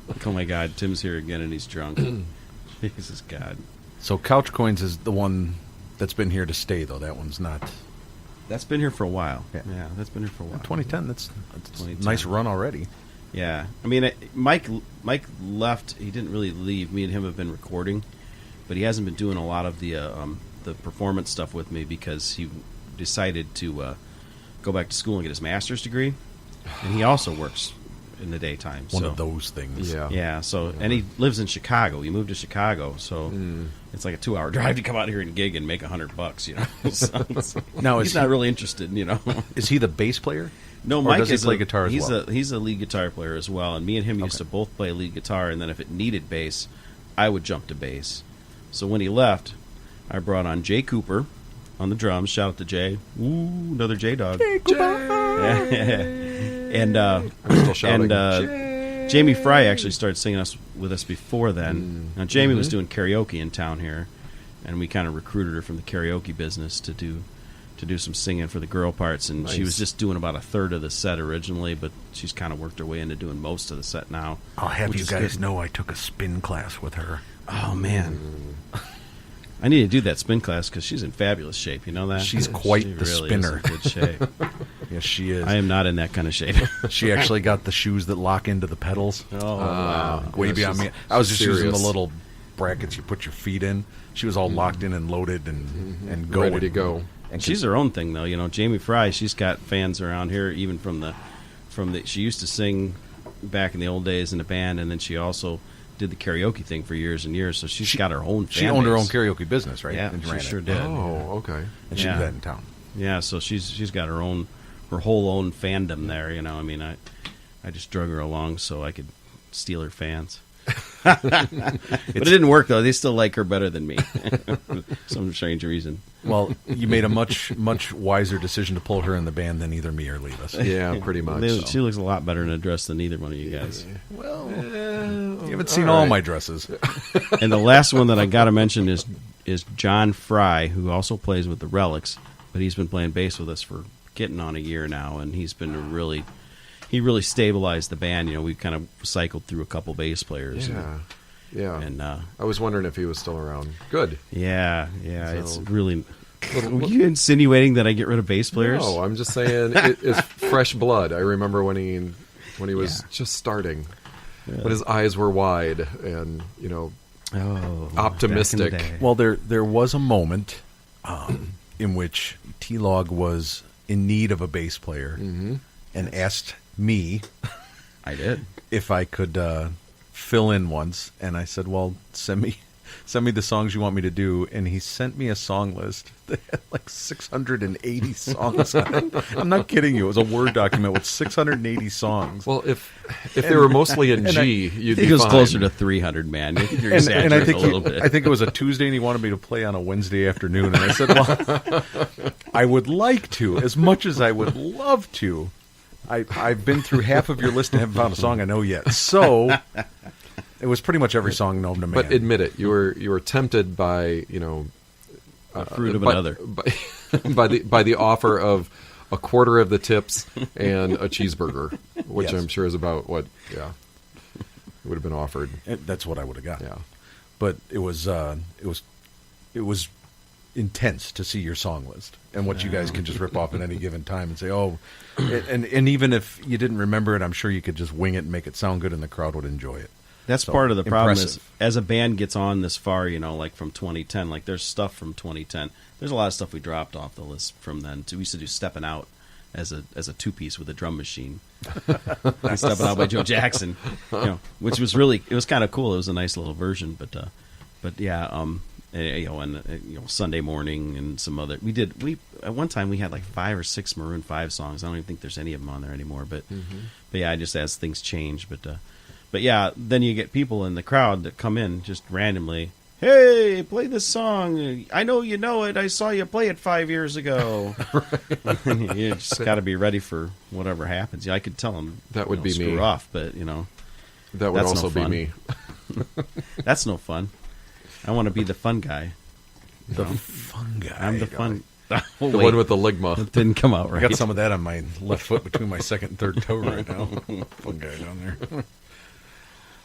Like, oh my God, Tim's here again, and he's drunk. Jesus God. So Couch Coins is the one that's been here to stay, though. That one's not. That's been here for a while. Yeah. Yeah, that's been here for a while. 2010. That's a 2010. nice run already. Yeah, I mean, Mike left. He didn't really leave. Me and him have been recording, but he hasn't been doing a lot of the performance stuff with me because he decided to go back to school and get his master's degree, and he also works in the daytime. One so. of those things. Yeah. Yeah, so and he lives in Chicago. He moved to Chicago, so it's like a 2-hour drive to come out here and gig and make $100, you know. So Now, he's not really interested, you know. Is he the bass player? No, Or Mike does he is play guitar as he's well? he's a lead guitar player as well, and me and him used to both play lead guitar, and then if it needed bass, I would jump to bass. So when he left, I brought on Jay Cooper on the drums. Shout out to Jay. Ooh, another J dog. And I'm still shouting. Jamie Fry actually started singing with us before then. Now Jamie was doing karaoke in town here, and we kind of recruited her from the karaoke business to do some singing for the girl parts, and she was just doing about a third of the set originally, but she's kind of worked her way into doing most of the set now. I'll have which you is guys good. know I took a spin class with her. Oh man, I need to do that spin class because she's in fabulous shape. You know that She's quite She the really spinner. is in good shape. Yes, she is. I am not in that kind of shape. She actually got the shoes that lock into the pedals. Oh wow, Way yeah, beyond she's me. I was just using the serious. little brackets you put your feet in. She was all locked in and loaded and going. Ready to go. And she's her own thing though. You know, Jamie Fry. She's got fans around here, even from the. She used to sing back in the old days in the band, and then she also did the karaoke thing for years and years. So she's got her own. She fan owned her base. own karaoke business, right? Yeah, And she ran sure it. did. Oh, okay. And she Yeah. did that in town. Yeah, so she's got her whole own fandom there. You know, I mean, I just drug her along so I could steal her fans. But it didn't work though. They still like her better than me, some strange reason. Well, you made a much wiser decision to pull her in the band than either me or Levis. Yeah, pretty much. She looks a lot better in a dress than either one of you guys. Well, you haven't seen all my dresses. And the last one that I got to mention is John Fry, who also plays with the Relics, but he's been playing bass with us for getting on a year now, and he's been really stabilized the band. You know, we've kind of cycled through a couple bass players. Yeah. And I was wondering if he was still around. Good. yeah, it's So- really. Were you insinuating that I get rid of bass players? No, I'm just saying it's fresh blood. I remember when he was just starting, when his eyes were wide and optimistic. back in the day. Well, there was a moment in which T-Log was in need of a bass player and asked me I did. if I could fill in once, and I said, "Well, send me the songs you want me to do." And he sent me a song list that had like 680 songs on it. I'm not kidding you. It was a Word document with 680 songs. Well, if they were mostly in G, I you'd think be it was fine. closer to 300, man. You're exaggerating I think a little bit. I think it was a Tuesday, and he wanted me to play on a Wednesday afternoon. And I said, "Well, I would like to, as much as I would love to. I've been through half of your list and haven't found a song I know yet." So it was pretty much every song known to man. But admit it, you were tempted by The fruit of by, another. by the offer of a quarter of the tips and a cheeseburger, which Yes. I'm sure is about what would have been offered. That's what I would have got. Yeah. But it was intense to see your song list and what you guys can just rip off at any given time and say, "Oh," and even if you didn't remember it, I'm sure you could just wing it and make it sound good, and the crowd would enjoy it. That's So, part of the problem is, impressive. as a band gets on this far, like from 2010, like there's stuff from 2010. There's a lot of stuff we dropped off the list from then. We used to do Steppin' Out as a two-piece with a drum machine. Steppin' Out by Joe Jackson, which was it was kind of cool. It was a nice little version, but yeah, Sunday Morning and some other. We at one time we had like 5 or 6 Maroon 5 songs. I don't even think there's any of them on there anymore. But yeah, just as things change. But yeah, then you get people in the crowd that come in just randomly. Hey, play this song. I know you know it. I saw you play it 5 years ago. You just got to be ready for whatever happens. Yeah, I could tell them That would be screw me. off, but That would That's no also be fun. me. that's no fun. I want to be the fun guy. The fun guy. I'm the fun. The one with the Ligma. It didn't come out I right. got some of that on my left foot between my second and third toe right now. Fun guy down there.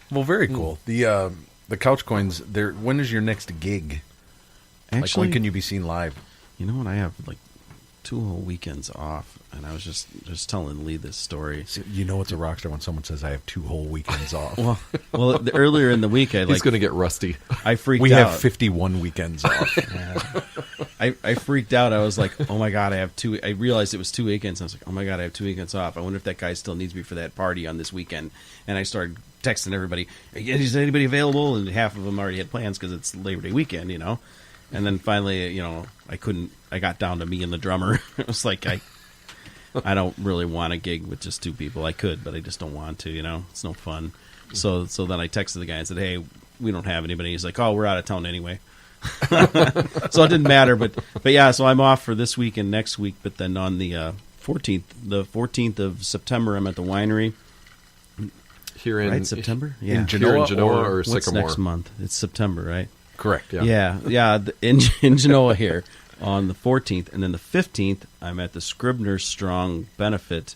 Well, very cool. The Couch Coins. When is your next gig? Like, Actually, when can you be seen live? You know what? I have like 2 whole weekends off, and I was just telling Lee this story. You know it's a rock star when someone says, "I have 2 whole weekends off." Well, earlier in the week, He's going to get rusty. I freaked We out. have 51 weekends off. I freaked out. I was like, oh my God, I have 2. I realized it was 2 weekends. I was like, oh my God, I have 2 weekends off. I wonder if that guy still needs me for that party on this weekend. And I started texting everybody, is anybody available? And half of them already had plans because it's Labor Day weekend, And then finally, I got down to me and the drummer. It was like, I don't really want a gig with just 2 people. I could, but I just don't want to, It's no fun. So then I texted the guy and said, hey, we don't have anybody. He's like, oh, we're out of town anyway. So it didn't matter, but yeah, so I'm off for this week and next week, but then on the 14th of September, I'm at the winery. Here in Right, September? Yeah. in Genoa, Genoa or What's Sycamore? next month? It's September, right? Correct. Yeah, in Genoa here on the 14th, and then the 15th, I'm at the Scribner Strong benefit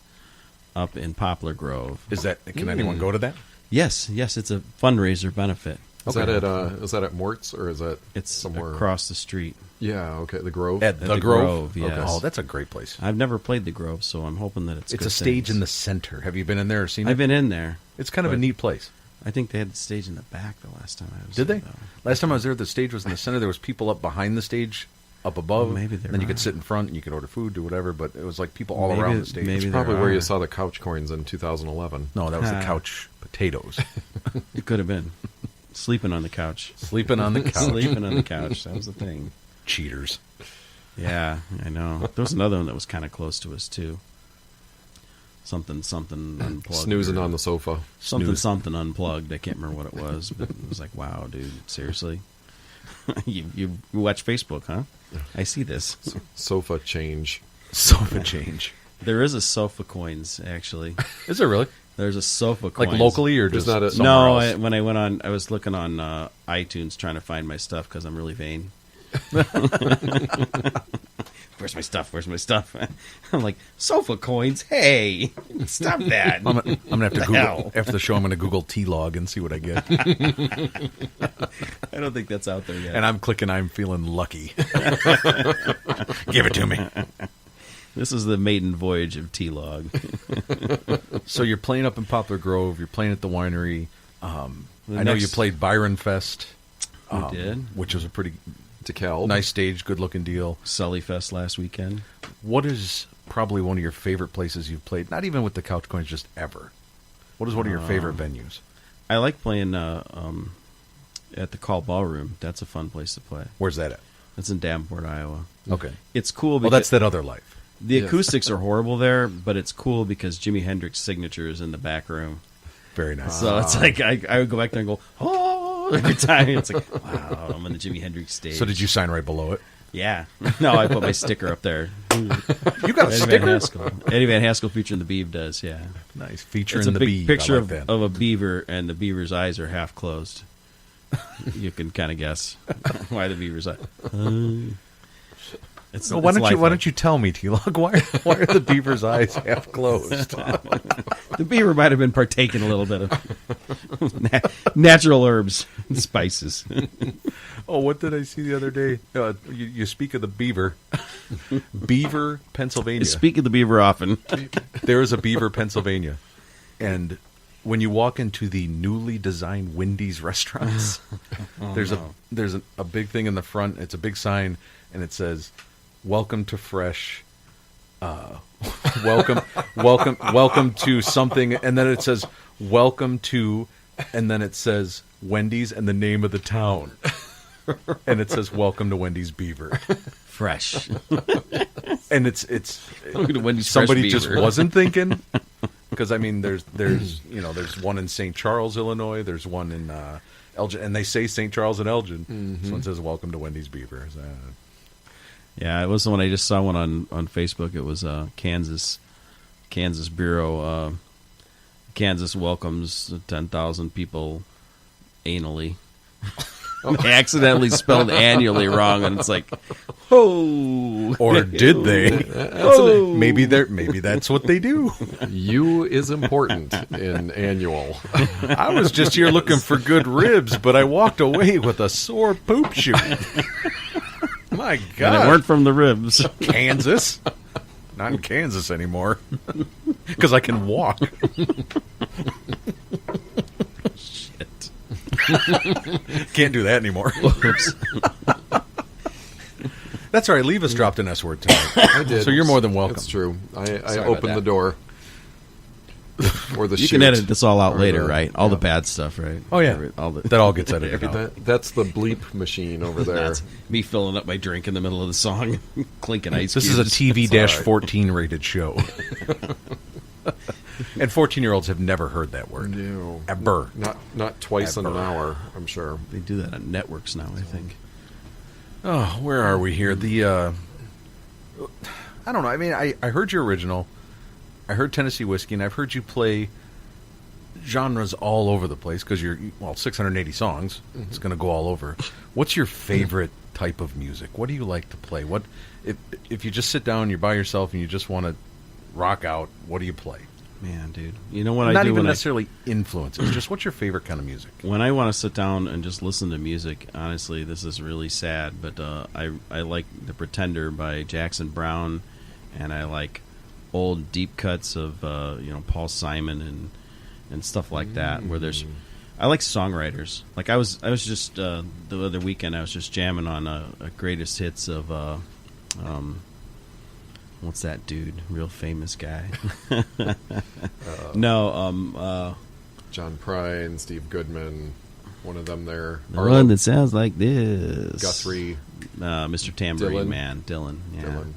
up in Poplar Grove. Is that? Can anyone go to that? Yes, it's a fundraiser benefit. Is that at Mort's or is that It's somewhere across the street. Yeah, okay, the Grove. At the Grove, yes. Okay. Oh, that's a great place. I've never played the Grove, so I'm hoping that it's It's good a stage things. in the center. Have you been in there or seen it? I've been in there. It's kind of a but neat place. I think they had the stage in the back the last time I was Did there, they? though. Last time I was there, the stage was in the center. There was people up behind the stage, up above. Maybe there Then you could are. sit in front and you could order food, do whatever. But it was like people all Maybe- around the stage. maybe It's probably there where are. you saw the couch coins in 2011. No, that was the couch potatoes. It could have been. Sleeping on the couch. Sleeping on the couch. Sleeping on the couch. That was the thing. Cheaters. Yeah, I know. There was another one that was kind of close to us, too. Something unplugged. Snoozing or on the sofa. something unplugged. I can't remember what it was, but it was like, wow, dude, seriously? you watch Facebook, huh? I see this. Sofa change. Sofa change. There is a sofa coins, actually. Is there really? There's a sofa Like coins. locally or There's just not a- somewhere No, else? when I went on, I was looking on iTunes trying to find my stuff because I'm really vain. Where's my stuff? I'm like, sofa coins? Hey, stop that. I'm gonna have to The Google hell? after the show. I'm gonna Google T-Log and see what I get. I don't think that's out there yet. And I'm clicking. I'm feeling lucky. Give it to me. This is the maiden voyage of T-Log. So you're playing up in Poplar Grove. You're playing at the winery. I know next- you played Byron Fest. We did. Which was a pretty DeKalb. nice stage, good looking deal. Sully Fest last weekend. What is probably one of your favorite places you've played? Not even with the Couch Coins, just ever. What is one of your favorite venues? I like playing at the Call Ballroom. That's a fun place to play. Where's that at? It's in Davenport, Iowa. Okay. It's cool Well, because that's that other life. the Yes. acoustics are horrible there, but it's cool because Jimi Hendrix's signature is in the back room. Very nice. So it's like I would go back there and go, oh, every time. It's like, wow, I'm on the Jimi Hendrix stage. So did you sign right below it? Yeah. No, I put my sticker up there. You got a Eddie Van sticker? Haskell. Eddie Van Haskell featuring the Beav does, yeah. Nice. Featuring It's a the big bee. picture I like that. of a beaver, and the beaver's eyes are half closed. You can kind of guess why the beaver's eyes. It's, So why it's don't lifelike. you tell me, T-Log? Why are the beaver's eyes half closed? The beaver might have been partaking a little bit of natural herbs and spices. Oh, what did I see the other day? You speak of the beaver. Beaver, Pennsylvania. Speak of the beaver often. There is a Beaver, Pennsylvania. And when you walk into the newly designed Wendy's restaurants, there's a big thing in the front. It's a big sign, and it says, "Welcome to Fresh." Welcome to something, and then it says, "Welcome to," and then it says Wendy's and the name of the town, and it says, "Welcome to Wendy's Beaver." Fresh. And it's Look at Wendy's somebody fresh just beaver. wasn't thinking, because I mean there's there's one in St. Charles, Illinois, there's one in Elgin, and they say St. Charles and Elgin. This one says "Welcome to Wendy's Beaver." Yeah, it was the one I just saw one on Facebook. It was Kansas Bureau. Kansas welcomes 10,000 people anally. They accidentally spelled annually wrong, and it's like, oh, Or did they? Maybe that's what they do. U is important in annual. I was just here looking for good ribs, but I walked away with a sore poop shoot. My and God. it weren't from the ribs. Kansas. Not in Kansas anymore. Because I can walk. Shit. Can't do that anymore. That's all right. Levis dropped an S word tonight. I did. So you're more than welcome. It's true. I about opened that. the door. Or the You chute. can edit this all out Or later, the- right? All the bad stuff, right? Oh, yeah. All the, That all gets edited out. That's the bleep machine over there. That's me filling up my drink in the middle of the song, clinking ice This cubes. is a TV-14 rated show. And 14-year-olds have never heard that word. No. Ever. Not twice in an Ever. hour, I'm sure. They do that on networks now, I think. Oh, where are we here? I don't know. I mean, I heard your original. I heard Tennessee Whiskey, and I've heard you play genres all over the place because 680 songs. Mm-hmm. It's going to go all over. What's your favorite type of music? What do you like to play? What if you just sit down, you're by yourself, and you just want to rock out? What do you play? Man, dude, you know what Not I do even when necessarily influences. Just what's your favorite kind of music? when I want to sit down and just listen to music. Honestly, this is really sad, but I like The Pretender by Jackson Browne, and I like old deep cuts of Paul Simon and stuff like that. Where I like songwriters. Like I was just the other weekend I was just jamming on a greatest hits of what's that dude? Real famous guy. John Prine, Steve Goodman, one of them there. The one that sounds like this. Guthrie. Mr. Tambourine Dylan. Man. Dylan. Yeah. Dylan.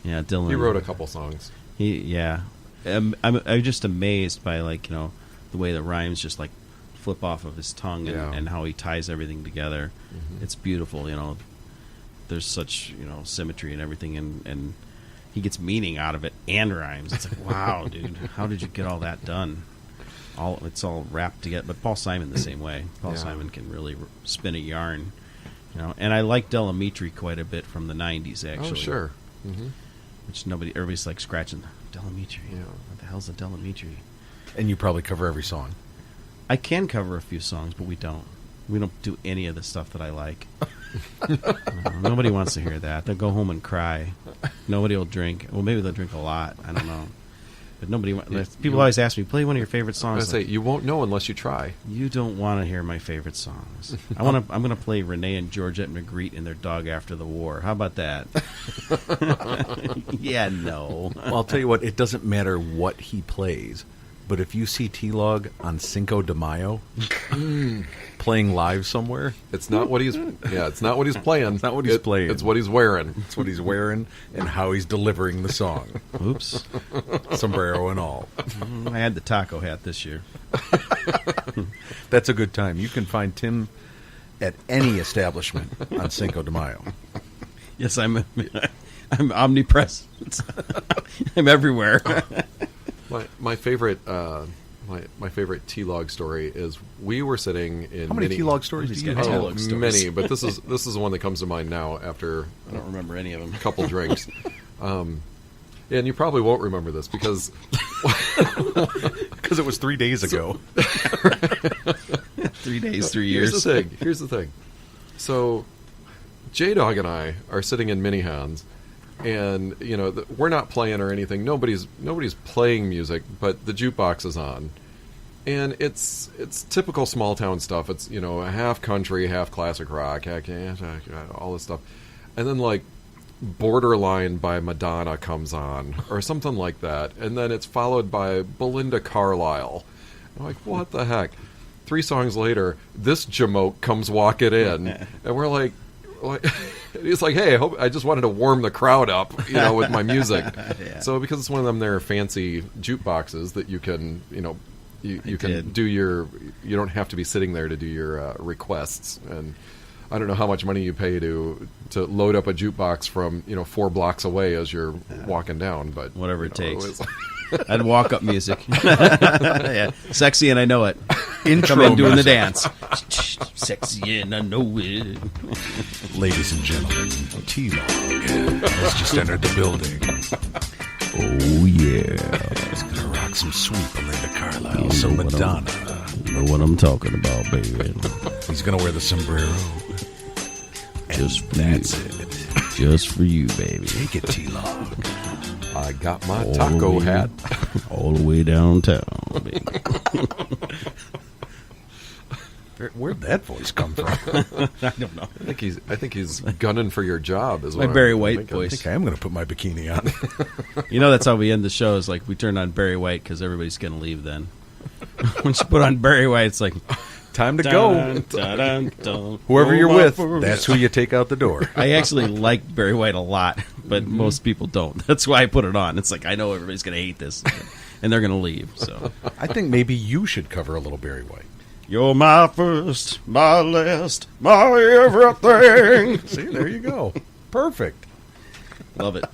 Yeah, Dylan. He wrote a couple songs. I'm just amazed by the way the rhymes just like flip off of his tongue and how he ties everything together. Mm-hmm. It's beautiful. There's such symmetry and everything, and he gets meaning out of it and rhymes. It's like, wow, dude, how did you get all that done? It's all wrapped together. But Paul Simon the same way. Paul Simon can really spin a yarn, And I like Delamitri quite a bit from the '90s, actually. Oh, sure. Mm-hmm. Which everybody's like scratching Delamitri. Yeah. What the hell's a Delamitri? And you probably cover every song. I can cover a few songs, but we don't. We don't do any of the stuff that I like. Nobody wants to hear that. They'll go home and cry. Nobody will drink. Well, maybe they'll drink a lot. I don't know. But people always ask me, play one of your favorite songs. I say, you won't know unless you try. You don't want to hear my favorite songs. I'm going to play Renee and Georgette Magritte and their Dog After the War. How about that? Yeah, no. Well, I'll tell you what, it doesn't matter what he plays, but if you see T-Log on Cinco de Mayo playing live somewhere, It's not what he's it's not what he's playing. It's not what he's playing. It's what he's wearing. it's what he's wearing and how he's delivering the song. Oops. Sombrero and all. I had the taco hat this year. That's a good time. You can find Tim at any establishment on Cinco de Mayo. Yes, I'm omnipresent. I'm everywhere. My favorite my favorite T-Log story is we were sitting in How many T-Log stories do He's you got have? T-Log stories. many, but this is the one that comes to mind now after I don't remember any of them. a couple drinks. And you probably won't remember this because Because it was 3 days ago. 3 days, 3 years. Here's the thing. So, J-Dog and I are sitting in Minihan's, and we're not playing or anything. Nobody's playing music, but the jukebox is on, and it's typical small town stuff. It's half country, half classic rock, all this stuff, and then like Borderline by Madonna comes on or something like that, and then it's followed by Belinda Carlisle. I'm like, what the heck? 3 songs later, this jamoke comes walking in, and we're like he's like, hey, I just wanted to warm the crowd up, with my music. Yeah. So because it's one of them, there fancy jukeboxes that you can, you can do you don't have to be sitting there to do your requests. And I don't know how much money you pay to load up a jukebox from 4 blocks away as you're walking down, but Whatever it takes. it's- I'd walk up music. Yeah. Sexy and I know it. Intro Come in doing the music. dance. Sexy and I know it. Ladies and gentlemen, T-Log has just entered the building. Oh, yeah. He's going to rock some sweet Belinda Carlisle, some Madonna. You know what I'm talking about, baby. He's going to wear the sombrero. Just for That's you. it. Just for you, baby. Take it, T-Log. I got my All taco the way- hat. All the way downtown, baby. Where'd that voice come from? I don't know. I think he's gunning for your job. Is My what Barry I'm White thinking. I voice. think I am going to put my bikini on. That's how we end the show. Is like we turn on Barry White because everybody's going to leave then. Once you put on Barry White, it's like, Time to go. Dun-dun-dun-dun. Whoever you're Oh, with, my- that's who you take out the door. I actually like Barry White a lot, but most people don't. That's why I put it on. It's like I know everybody's going to hate this, and they're going to leave. So I think maybe you should cover a little Barry White. you're my first, my last, my everything. See, there you go. Perfect. Love it.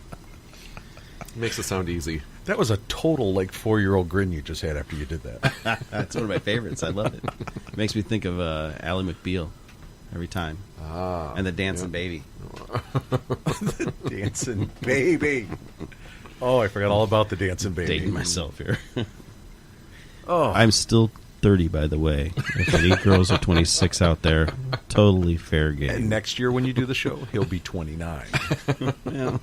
Makes it sound easy. That was a total, 4-year-old grin you just had after you did that. That's one of my favorites. I love it. It makes me think of Ally McBeal every time. And the Dancing Baby. The Dancing Baby. Oh, I forgot all about the Dancing Baby. Dating myself here. Oh, I'm still 30, by the way. If any girls are 26 out there, totally fair game. and next year when you do the show, he'll be 29. Well,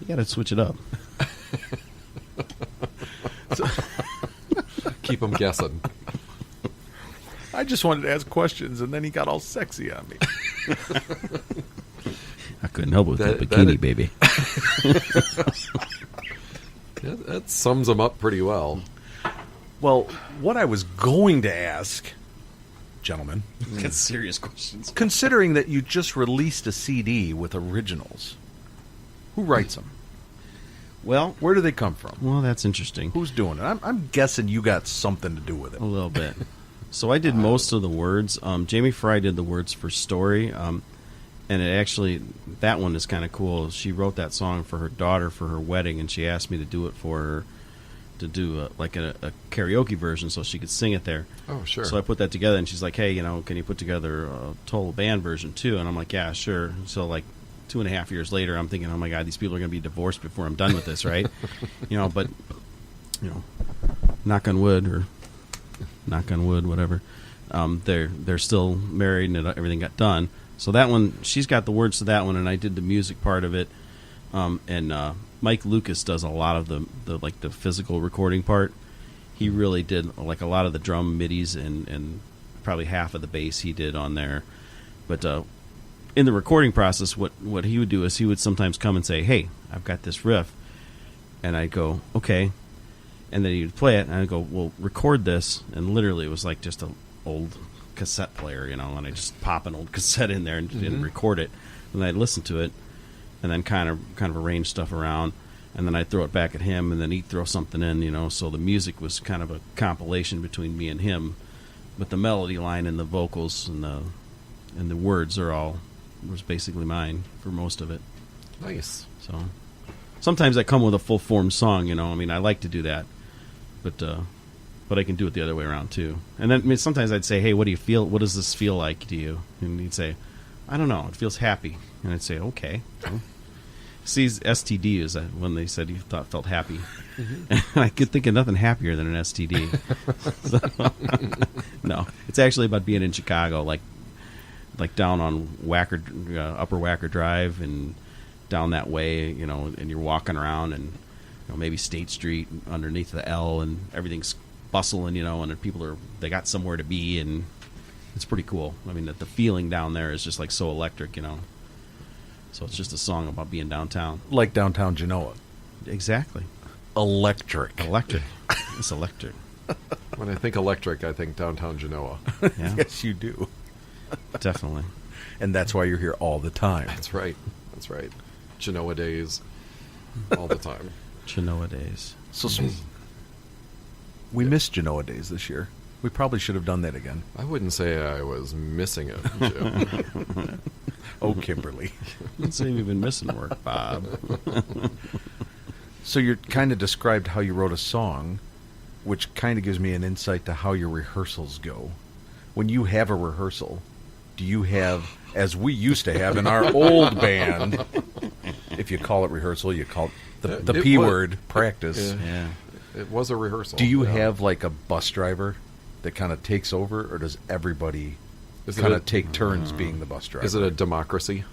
you got to switch it up. Keep them guessing. I just wanted to ask questions, and then he got all sexy on me. I couldn't help it with that That- bikini, that- baby. That sums them up pretty well. Well, what I was going to ask, gentlemen, That's serious questions. considering that you just released a CD with originals, who writes them? Well, Where do they come from? that's interesting. Who's doing it? I'm guessing you got something to do with it. A little bit. So I did most of the words. Jamie Fry did the words for Story. And it actually, that one is kind of cool. She wrote that song for her daughter for her wedding, and she asked me to do it for her, to do a karaoke version so she could sing it there. Oh, sure. So I put that together, and she's like, hey, can you put together a total band version too? And I'm like, yeah, sure. So 2.5 years later, I'm thinking, oh my God, these people are going to be divorced before I'm done with this, right? But knock on wood, whatever. They're still married, and everything got done. So that one, she's got the words to that one, and I did the music part of it. And Mike Lucas does a lot of the physical recording part. He really did a lot of the drum midis and probably half of the bass he did on there. But in the recording process, what he would do is he would sometimes come and say, hey, I've got this riff. And I'd go, okay. And then he'd play it, and I'd go, well, record this. And literally it was just an old cassette player, and I just pop an old cassette in there and record it. And I'd listen to it and then kind of arrange stuff around. And then I'd throw it back at him, and then he'd throw something in, So the music was kind of a compilation between me and him. But the melody line and the vocals and the words was basically mine for most of it. Nice. So sometimes I come with a full formed song, I like to do that, but I can do it the other way around too. And then sometimes I'd say, hey, what do you feel? What does this feel like to you? And he'd say, I don't know. It feels happy. And I'd say, okay. Well, see, STD is when they said he felt happy. And I could think of nothing happier than an STD. No, it's actually about being in Chicago, like down on Upper Wacker Drive and down that way, and you're walking around and maybe State Street underneath the L, and everything's bustling, and people they got somewhere to be, and it's pretty cool. The feeling down there is just so electric, So it's just a song about being downtown. Like downtown Genoa. Exactly. Electric. It's electric. When I think electric, I think downtown Genoa. Yeah, Yes, you do. definitely. And that's why you're here all the time. That's right. Genoa days, all the time. Genoa days. So we missed Genoa days this year. We probably should have done that again. I wouldn't say I was missing it, Jim. Oh, Kimberly. Let's say we've been missing work, Bob. So you kind of described how you wrote a song, which kind of gives me an insight to how your rehearsals go. When you have a rehearsal, do you have, as we used to have in our old band, if you call it rehearsal, you call it the P word, practice. Yeah. It was a rehearsal. Do you yeah. have a bus driver that kind of takes over, or does everybody Is it kind a- of take turns being the bus driver? Is it a democracy?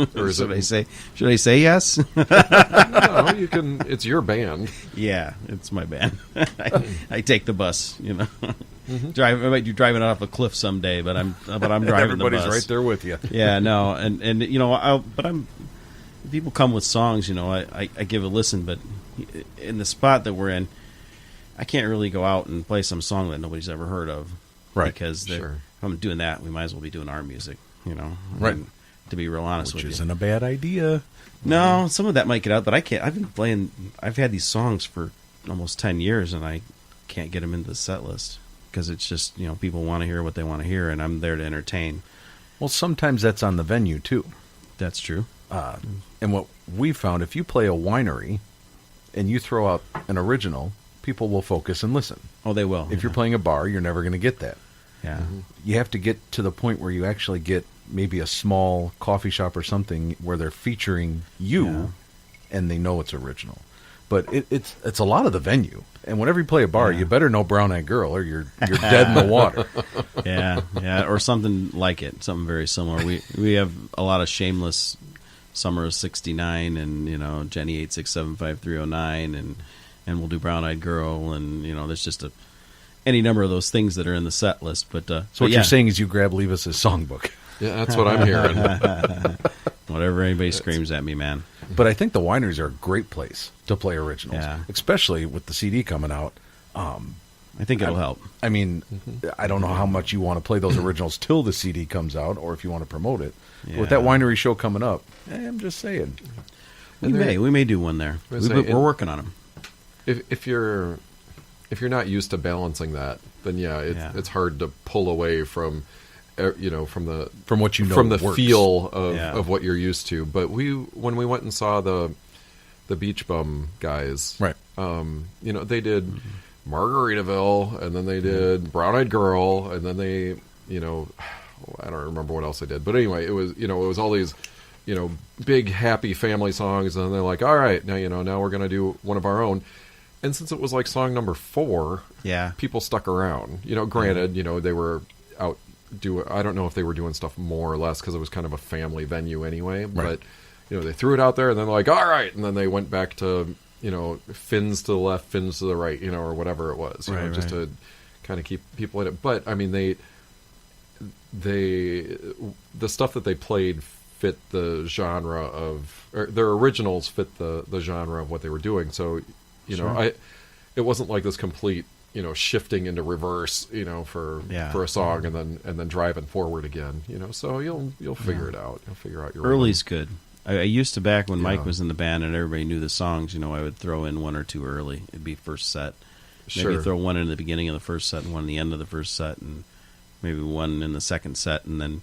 Or should I say yes? No, you can. It's your band. Yeah, it's my band. I take the bus, I might be driving off a cliff someday, but I'm driving Everybody's the bus. right there with you. Yeah, no, and if people come with songs, I give a listen, but in the spot that we're in, I can't really go out and play some song that nobody's ever heard of, Right, Because sure. if I'm doing that, we might as well be doing our music, Right. And to be real honest Which with you, isn't a bad idea. no, some of that might get out, but I can't. I've had these songs for almost 10 years, and I can't get them into the set list because it's just people want to hear what they want to hear, and I'm there to entertain. Well, sometimes that's on the venue, too. That's true. And what we found, if you play a winery and you throw out an original, people will focus and listen. Oh, they will. If you're playing a bar, you're never going to get that. Yeah. You have to get to the point where you actually get maybe a small coffee shop or something where they're featuring you and they know it's original. But it's a lot of the venue. And whenever you play a bar, you better know Brown Eyed Girl or you're dead in the water. Yeah, or something like it, something very similar. We have a lot of Shameless Summer of '69 and, Jenny 8675309 and we'll do Brown Eyed Girl and, there's just any number of those things that are in the set list. But so what you're saying is you grab Levis's songbook. Yeah, that's what I'm hearing. Whatever anybody screams at me, man. But I think the wineries are a great place to play originals, especially with the CD coming out. I think it'll help. I mean, I don't know how much you want to play those originals till the CD comes out, or if you want to promote it. Yeah. With that winery show coming up, I'm just saying. We may do one there. We're working on them. If you're not used to balancing that, then it's hard to pull away from what you know from the works. Feel of what you're used to. But when we went and saw the Beach Bum guys, right? They did Margaritaville, and then they did Brown Eyed Girl, and then they I don't remember what else they did. But anyway, it was all these big happy family songs, and they're like, all right, now we're gonna do one of our own. And since it was like song number 4, people stuck around. Granted, they were out I don't know if they were doing stuff more or less because it was kind of a family venue anyway. Right. But they threw it out there, and then they're like, all right, and then they went back to fins to the left, fins to the right, or whatever it was, just to kind of keep people in it. But I mean, the stuff that they played fit the genre or their originals fit the genre of what they were doing. So it wasn't like this complete shifting into reverse for a song and then driving forward again. So you'll figure it out. You'll figure out your early's good. I used to, back when Mike was in the band and everybody knew the songs, I would throw in one or two early. It'd be first set. Maybe throw one in the beginning of the first set and one in the end of the first set, and maybe one in the second set, and then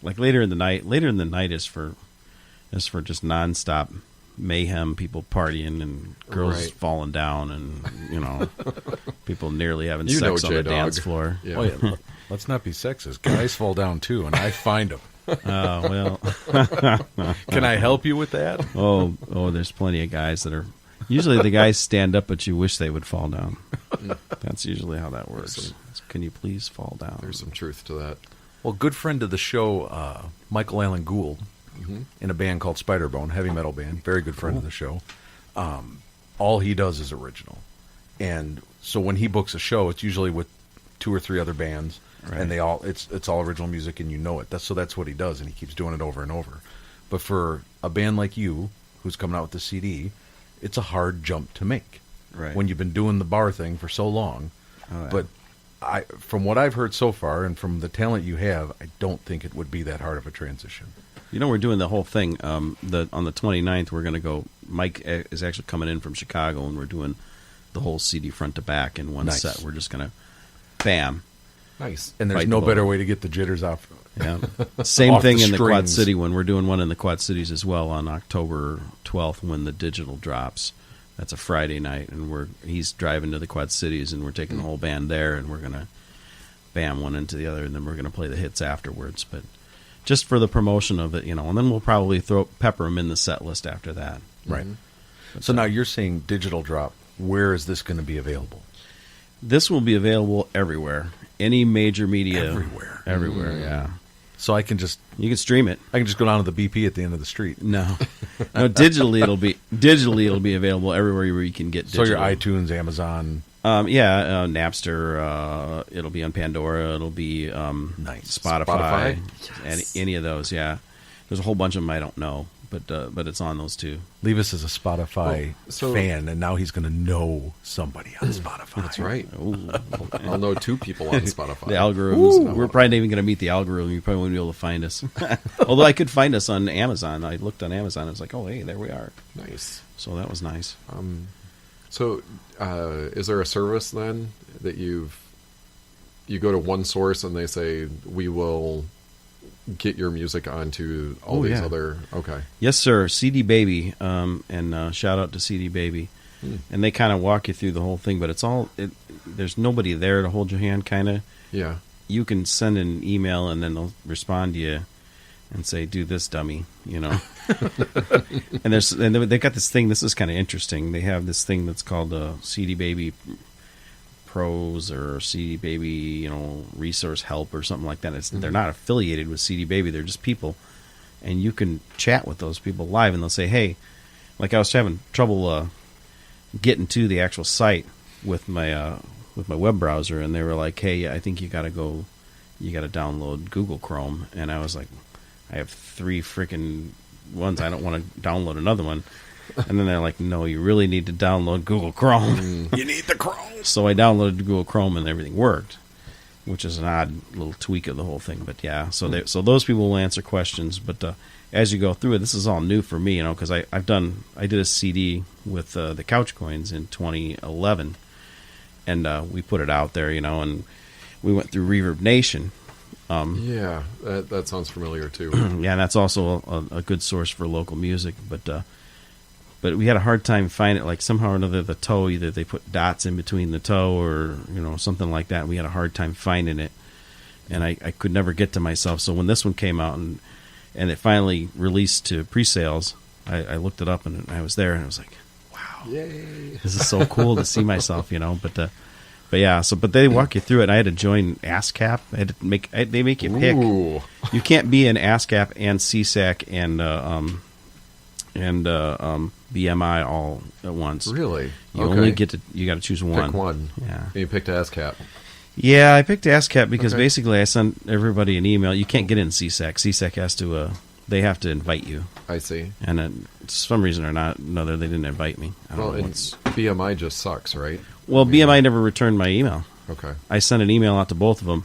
like later in the night is for just nonstop mayhem, people partying and girls falling down and people nearly having sex on the dance floor. Yeah. Oh, yeah. Let's not be sexist. Guys fall down too, and I find them. Oh, well. Can I help you with that? Oh, there's plenty of guys that are... Usually the guys stand up, but you wish they would fall down. That's usually how that works. Can you please fall down? There's some truth to that. Well, good friend of the show, Michael Allen Gould, in a band called Spiderbone, heavy metal band, very good friend of the show. All he does is original. And so when he books a show, it's usually with 2 or 3 other bands. Right. And it's all original music, and that's what he does, and he keeps doing it over and over. But for a band like you, who's coming out with the CD, it's a hard jump to make. Right. When you've been doing the bar thing for so long. Oh, yeah. But from what I've heard so far, and from the talent you have, I don't think it would be that hard of a transition. We're doing the whole thing. On the 29th, we're going to go. Mike is actually coming in from Chicago, and we're doing the whole CD front to back in one set. We're just going to, bam. Nice. And there's no better way to get the jitters off. Yeah. Same thing in the Quad strings. City one. We're doing one in the Quad Cities as well on October 12th when the digital drops. That's a Friday night, and he's driving to the Quad Cities, and we're taking the whole band there, and we're going to bam one into the other, and then we're going to play the hits afterwards. But just for the promotion of it, and then we'll probably pepper them in the set list after that. Right. So now you're saying digital drop. Where is this going to be available? This will be available everywhere. Any major media. Everywhere, yeah. So you can stream it. I can just go down to the BP at the end of the street. No, digitally it'll be available everywhere where you can get digital. So your iTunes, Amazon. Napster. It'll be on Pandora. It'll be Spotify. Yes. Any of those. Yeah, there's a whole bunch of them I don't know, but it's on those too. Levis is a Spotify fan, and now he's going to know somebody on Spotify. That's right. I'll know 2 people on Spotify. The algorithms. We're probably not even going to meet the algorithm. You probably won't be able to find us. Although I could find us on Amazon. I looked on Amazon. I was like, oh, hey, there we are. Nice. So that was nice. So is there a service then that you go to one source and they say we will get your music onto all these other... Okay. Yes, sir. CD Baby, and shout out to CD Baby. And they kind of walk you through the whole thing, but it's all... there's nobody there to hold your hand, kind of. Yeah. You can send an email, and then they'll respond to you and say, do this, dummy, you know. And they got this thing, this is kind of interesting. They have this thing that's called CD Baby Pros or CD Baby, you know, Resource Help or something like that. They're not affiliated with CD Baby, they're just people. And you can chat with those people live, and they'll say, hey, like I was having trouble getting to the actual site with my web browser, and they were like, hey, I think you got to download Google Chrome. And I was like, I have 3 freaking ones. I don't want to download another one. And then they're like, no, you really need to download Google Chrome. You need the Chrome. So I downloaded Google Chrome, and everything worked, which is an odd little tweak of the whole thing. But yeah, so those people will answer questions. But as you go through it, this is all new for me, you know, because I did a CD with the Couch Coins in 2011, and we put it out there, you know, and we went through Reverb Nation. Yeah, that sounds familiar too. Yeah, and that's also a good source for local music. But we had a hard time finding it. Like somehow or another, the toe, either they put dots in between the toe or, you know, something like that. We had a hard time finding it, and I could never get to myself. So when this one came out and it finally released to pre-sales, I looked it up, and I was there, and I was like, wow, yay, this is so cool to see myself, you know. But yeah, but they walk you through it. I had to join ASCAP. They make you pick. Ooh. You can't be in ASCAP and CSAC and BMI all at once. Really? You only got to choose one. Pick one. Yeah. And you picked ASCAP. Yeah, I picked ASCAP because basically I sent everybody an email. You can't get in CSAC. CSAC has to. They have to invite you. I see. And for some reason or another, they didn't invite me. I don't know. And BMI just sucks, right? Well, BMI never returned my email. Okay. I sent an email out to both of them,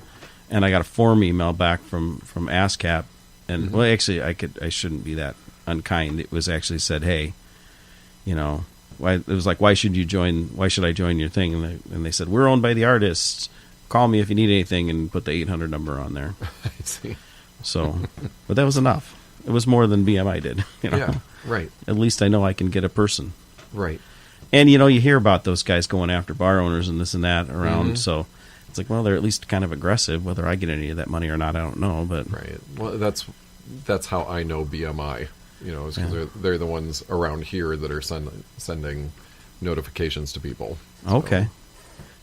and I got a form email back from ASCAP. And well, actually, I shouldn't be that unkind. It was actually said, hey, you know, it was like, why should I join your thing? And they said, we're owned by the artists. Call me if you need anything, and put the 800 number on there. I see. So, but that was enough. It was more than BMI did. You know? Yeah, right. At least I know I can get a person. Right. And, you know, you hear about those guys going after bar owners and this and that around, so it's like, well, they're at least kind of aggressive. Whether I get any of that money or not, I don't know. But right. Well, that's how I know BMI. You know, because they're the ones around here that are sending notifications to people. So. Okay.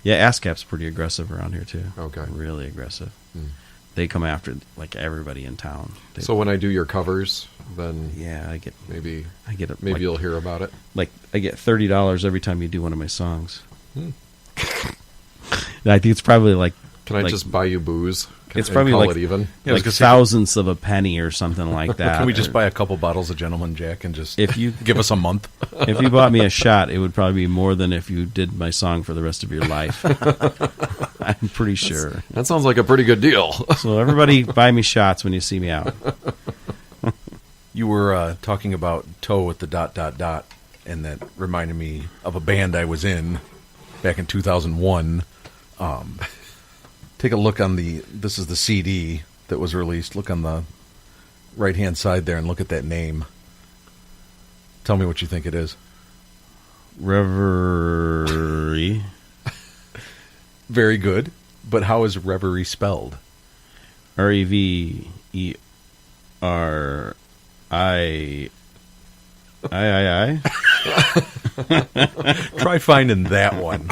Yeah, ASCAP's pretty aggressive around here, too. Okay. Really aggressive. They come after, like, everybody in town. So when I do your covers, then maybe like, you'll hear about it. Like, I get $30 every time you do one of my songs. I think it's probably like... Can I just buy you booze? It's probably call like, it even? Like thousandths of a penny or something like that. Can we just buy a couple bottles of Gentleman Jack and just if you give us a month? If you bought me a shot, it would probably be more than if you did my song for the rest of your life. I'm pretty sure. That sounds like a pretty good deal. So everybody buy me shots when you see me out. You were talking about toe with the ... and that reminded me of a band I was in back in 2001. Take a look on this is the CD that was released. Look on the right-hand side there and look at that name. Tell me what you think it is. Reverie. Very good. But how is Reverie spelled? REVERI. Try finding that one.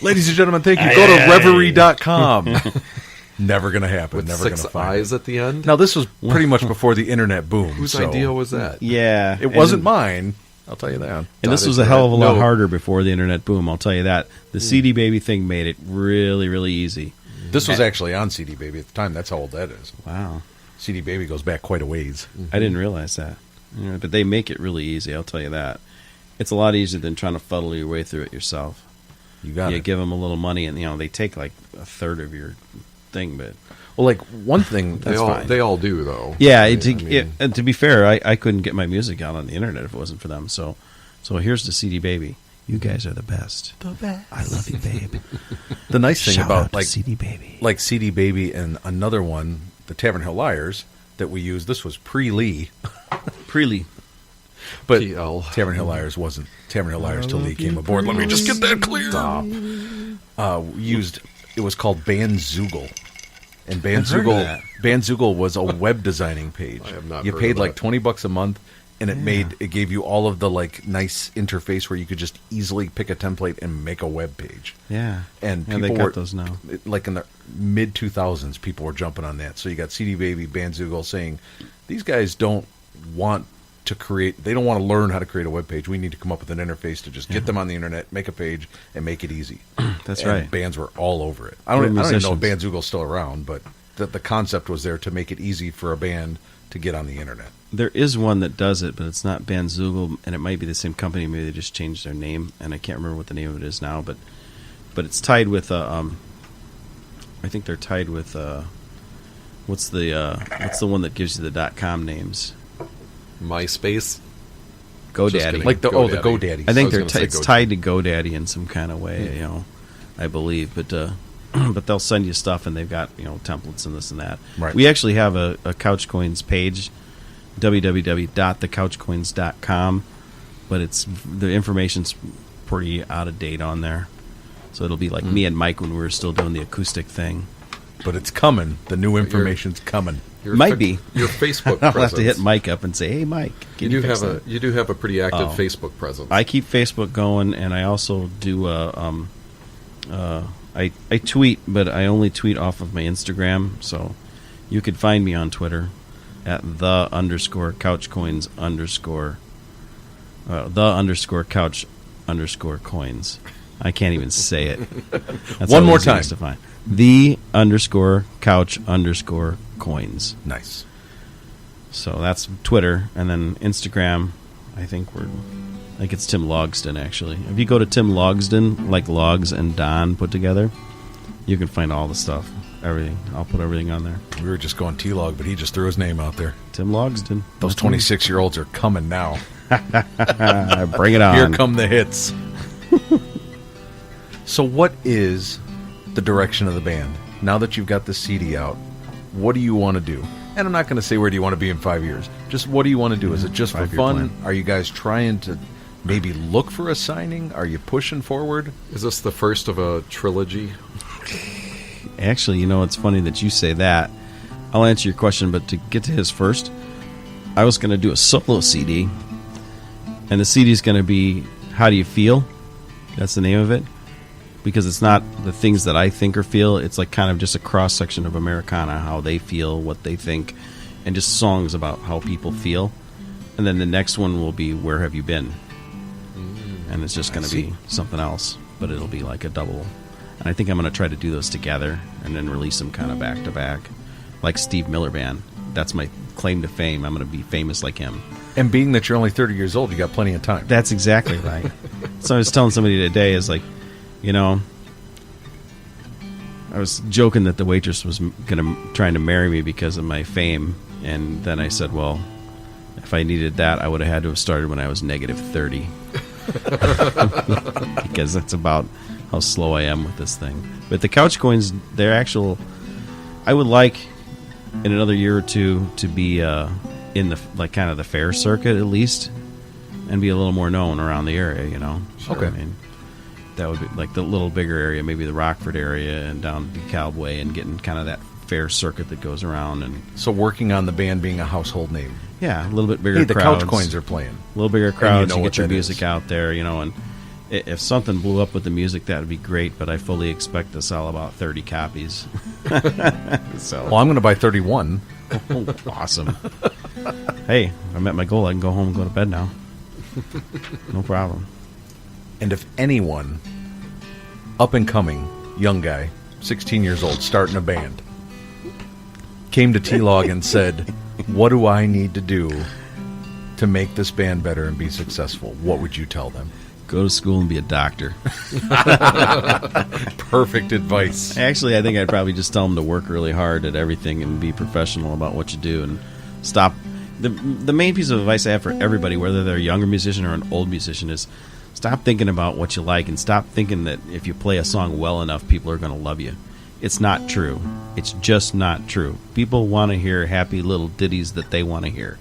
Ladies and gentlemen, thank you. Go to reverie.com. Never going to happen. With Never 6 going to find eyes it. at the end? Now, this was pretty much before the internet boom. Whose idea was that? Yeah. It wasn't mine. I'll tell you that. And this was a hell of a lot harder before the internet boom, I'll tell you that. The CD Baby thing made it really, really easy. This was actually on CD Baby at the time. That's how old that is. Wow. CD Baby goes back quite a ways. I didn't realize that. Yeah, but they make it really easy, I'll tell you that. It's a lot easier than trying to fuddle your way through it yourself. You got it. You give them a little money, and they take like a third of your thing. But well, like one thing they all do though. Yeah, and to be fair, I couldn't get my music out on the internet if it wasn't for them. So here's to CD Baby. You guys are the best. The best. I love you, babe. The nice thing Shout about out to CD Baby, like CD Baby, and another one the Tavern Hill Liars that we used. This was pre-Lee. Pre-Lee. But TL. Tavern Hill Liars wasn't Tavern Hill Liars till Lee came aboard. Let me just get that clear. Stop. It was called Bandzoogle. And Bandzoogle was a web designing page. I have not You heard paid of like that. $20 a month, and it gave you all of the like nice interface where you could just easily pick a template and make a web page. Yeah. And Yeah, people they got were those now. like in the mid 2000s, people were jumping on that. So you got CD Baby, Bandzoogle saying, these guys don't want to create. They don't want to learn how to create a web page. We need to come up with an interface to just get them on the internet, make a page, and make it easy. That's And right. bands were all over it. I don't even know if Bandzoogle's still around, but the concept was there to make it easy for a band to get on the internet. There is one that does it, but it's not Bandzoogle, and it might be the same company. Maybe they just changed their name, and I can't remember what the name of it is now. But it's tied with I think they're tied with what's the one that gives you the .com names? MySpace. GoDaddy. Like the GoDaddy. GoDaddy. I think gonna say it's GoDaddy. tied to GoDaddy in some kind of way, I believe. But but they'll send you stuff, and they've got templates and this and that. Right. We actually have a Couch Coins page, www.thecouchcoins.com, but the information's pretty out of date on there. So it'll be like me and Mike when we were still doing the acoustic thing. But it's coming. The new information's coming. Your Facebook I'll presence. have to hit Mike up and say, "Hey, Mike, You can do fix have that?" you do have a pretty active Oh. Facebook presence. I keep Facebook going, and I also do I tweet, but I only tweet off of my Instagram. So you could find me on Twitter at _couchcoins_ _couch_coins. I can't even say it. That's One how more easy it time. is to find. _couch_coins. Nice. So that's Twitter, and then Instagram. I think it's Tim Logsdon, actually. If you go to Tim Logsdon, like Logs and Don put together, you can find all the stuff, everything. I'll put everything on there. We were just going T-Log, but he just threw his name out there. Tim Logsdon. Those 26-year-olds are coming now. Bring it on. Here come the hits. So what is the direction of the band? Now that you've got the CD out, what do you want to do? And I'm not going to say where do you want to be in 5 years. Just what do you want to do? Is it just for 5-year fun? plan. Are you guys trying to maybe look for a signing? Are you pushing forward? Is this the first of a trilogy? Actually, it's funny that you say that. I'll answer your question, but to get to his first, I was going to do a solo CD, and the CD is going to be How Do You Feel? That's the name of it. Because it's not the things that I think or feel. It's like kind of just a cross-section of Americana, how they feel, what they think, and just songs about how people feel. And then the next one will be Where Have You Been? And it's just going to be something else, but it'll be like a double. And I think I'm going to try to do those together and then release them kind of back-to-back. Like Steve Miller Band. That's my claim to fame. I'm going to be famous like him. And being that you're only 30 years old, you got plenty of time. That's exactly right. So I was telling somebody today, is like, I was joking that the waitress was trying to marry me because of my fame, and then I said, well, if I needed that, I would have had to have started when I was -30. Because that's about how slow I am with this thing. But the Couch Coins, they're actual. I would like in another year or two to be in the kind of the fair circuit at least, and be a little more known around the area. Okay. I mean, that would be like the little bigger area, maybe the Rockford area and down to Cowboy, and getting kind of that fair circuit that goes around. And So working on the band being a household name. yeah, a little bit bigger Hey, the crowds. Couch Coins are playing. A little bigger crowds, you what get your that music is. out there, and if something blew up with the music, that would be great, but I fully expect to sell about 30 copies. So, Well, I'm going to buy 31. awesome. Hey, I met my goal. I can go home and go to bed now. No problem. And if anyone, up and coming, young guy, 16 years old, starting a band, came to T-Log and said, what do I need to do to make this band better and be successful? What would you tell them? Go to school and be a doctor. Perfect advice. Actually, I think I'd probably just tell them to work really hard at everything and be professional about what you do, and stop. The main piece of advice I have for everybody, whether they're a younger musician or an old musician, is stop thinking about what you like, and stop thinking that if you play a song well enough, people are going to love you. It's not true. It's just not true. People want to hear happy little ditties that they want to hear.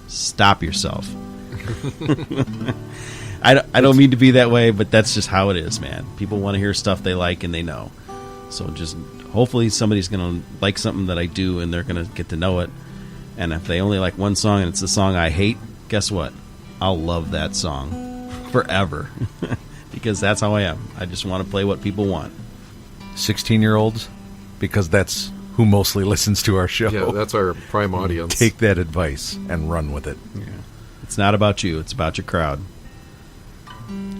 Stop yourself. I don't mean to be that way, but that's just how it is, man. People want to hear stuff they like and they know. So just hopefully somebody's going to like something that I do and they're going to get to know it. And if they only like one song and it's a song I hate, guess what? I'll love that song forever. Because that's how I am. I just want to play what people want. 16-year-olds, because that's who mostly listens to our show. Yeah, that's our prime audience. Take that advice and run with it. Yeah. It's not about you. It's about your crowd.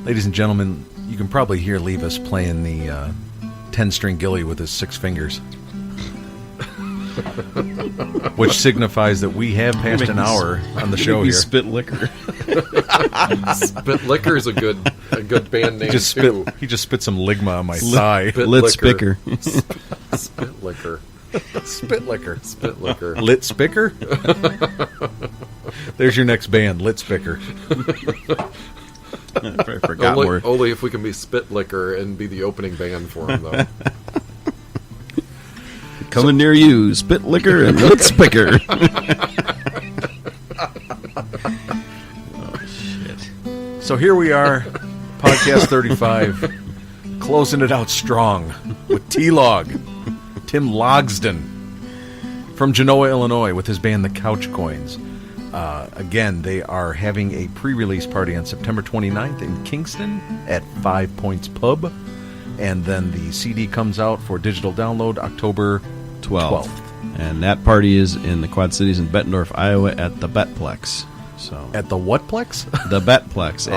Ladies and gentlemen, you can probably hear Levis playing the 10-string gilly with his 6 fingers. Which signifies that we have passed an hour on the show here. Spit Liquor. Spit Liquor is a good band name, too. He just spit some Ligma on my thigh. Lit Spicker. Spit Liquor. Spit Liquor. Spit Liquor. Lit Spicker? There's your next band, Lit Spicker. I forgot more. Only if we can be Spit Liquor and be the opening band for them, though. Coming near you, Spit Liquor and Lit Spicker. Oh, shit. So here we are, podcast 35, closing it out strong with T-Log, Tim Logsdon, from Genoa, Illinois, with his band The Couch Coins. Again, they are having a pre-release party on September 29th in Kingston at 5 Points Pub. And then the CD comes out for digital download October 12th. And that party is in the Quad Cities in Bettendorf, Iowa at the Betplex. So At the whatplex? The Betplex.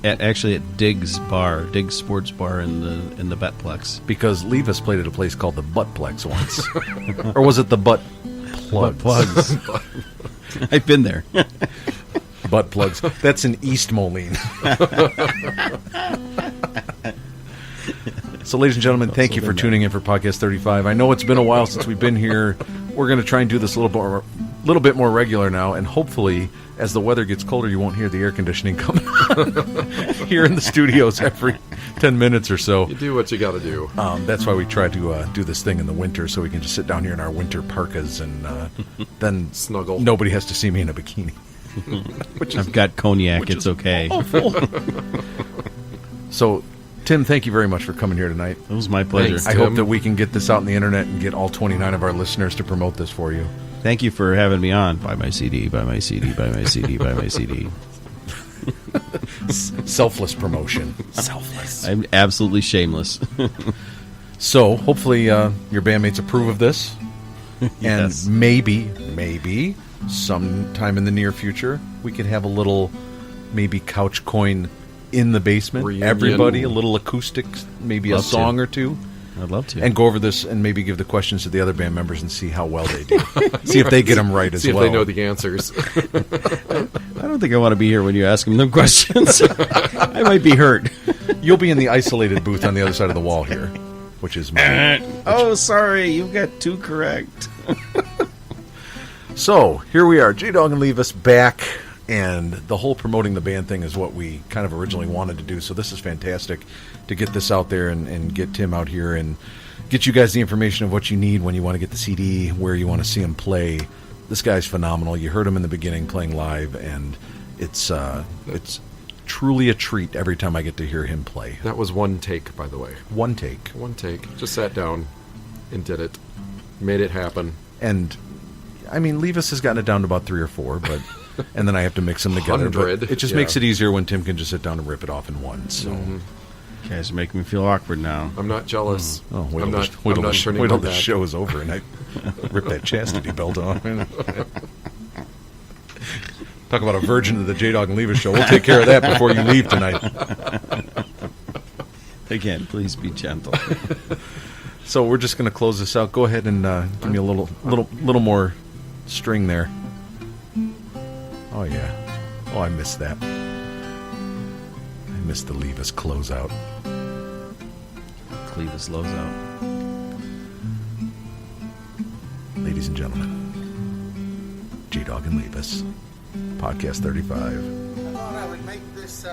Actually at Diggs Bar, Diggs Sports Bar in the Betplex. Because Levis played at a place called the Buttplex once. Or was it the Butt Plugs? I've been there. Butt Plugs. That's in East Moline. So, ladies and gentlemen, thank you for tuning in for Podcast 35. I know it's been a while since we've been here. We're going to try and do this a little bit more regular now, and hopefully, as the weather gets colder, you won't hear the air conditioning coming on here in the studios every 10 minutes or so. You do what you got to do. That's why we try to do this thing in the winter, so we can just sit down here in our winter parkas, and then snuggle. Nobody has to see me in a bikini. I've got cognac. It's okay. So, Tim, thank you very much for coming here tonight. It was my pleasure. Thanks, I Tim. hope that we can get this out on the internet and get all 29 of our listeners to promote this for you. Thank you for having me on. Buy my CD, buy my CD, buy my CD, buy my CD. Selfless promotion. Selfless. I'm absolutely shameless. So, hopefully your bandmates approve of this. Yes. And maybe, sometime in the near future, we could have a little, maybe couch coin in the basement. Reunion. Everybody, a little acoustic, maybe Love a song to. or two. I'd love to. And go over this and maybe give the questions to the other band members and see how well they do. See if they get them right as See well. if they know the answers. I don't think I want to be here when you ask them them questions. I might be hurt. You'll be in the isolated booth on the other side of the wall here, which is mine. Oh, sorry. You got two correct. So, here we are, J-Dog and Levis back, and the whole promoting the band thing is what we kind of originally wanted to do, so this is fantastic to get this out there and get Tim out here and get you guys the information of what you need when you want to get the CD, where you want to see him play. This guy's phenomenal. You heard him in the beginning playing live, and it's truly a treat every time I get to hear him play. That was one take, by the way. One take. One take. Just sat down and did it. Made it happen. And, I mean, Levis has gotten it down to about 3 or 4, but... and then I have to mix them together. 100, But it just yeah. makes it easier when Tim can just sit down and rip it off in one. So, You guys are making me feel awkward now. I'm not jealous. wait I'm till not, the- I'm wait till not the- turning wait till my the back. show is over and I rip that chastity belt off. Talk about a virgin of the J-Dog and Levis show. We'll take care of that before you leave tonight. Again, please be gentle. So we're just going to close this out. Go ahead and give me a little more string there. Oh yeah. Oh, I missed that. I missed the Levis closeout. Clevis lows out. Ladies and gentlemen, J-Dog and Levis, podcast 35. I thought I would make this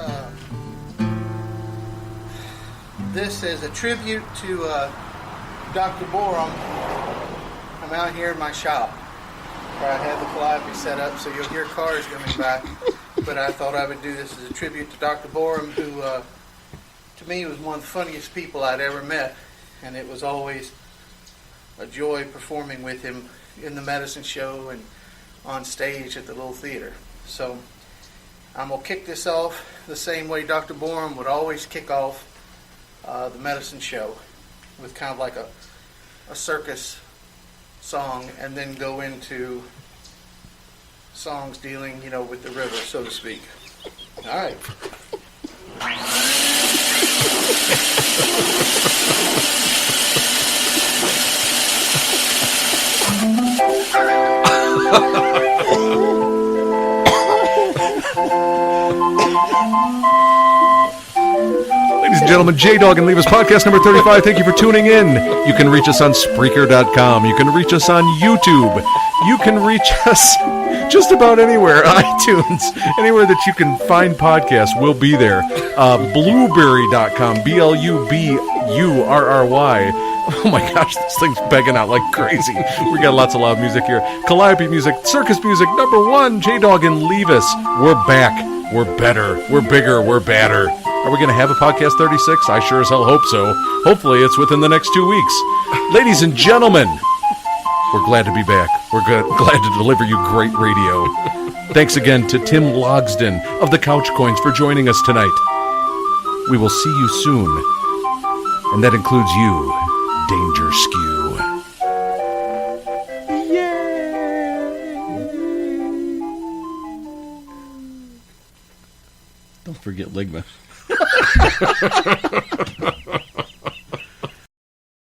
this as a tribute to Dr. Borum. I'm out here in my shop where I have the calliope set up, so you'll hear cars coming by. But I thought I would do this as a tribute to Dr. Borum, who, to me, was one of the funniest people I'd ever met. And it was always a joy performing with him in the medicine show and on stage at the little theater. So I'm going to kick this off the same way Dr. Borum would always kick off the medicine show, with kind of like a circus song, and then go into songs dealing, with the river, so to speak. All right. Ladies and gentlemen, J-Dog and Leave Us podcast number 35. Thank you for tuning in. You can reach us on Spreaker.com. You can reach us on YouTube. You can reach us just about anywhere. iTunes. Anywhere that you can find podcasts, we'll be there. Blueberry.com. BLUBURRY. Oh my gosh, this thing's begging out like crazy. We got lots of loud music here. Calliope music, circus music, number 1, J-Dog and Leave Us. We're back. We're better. We're bigger. We're badder. Are we going to have a podcast 36? I sure as hell hope so. Hopefully it's within the next 2 weeks. Ladies and gentlemen, we're glad to be back. We're glad to deliver you great radio. Thanks again to Tim Logsdon of the Couch Coins for joining us tonight. We will see you soon. And that includes you, Danger Skew. Don't forget Ligma.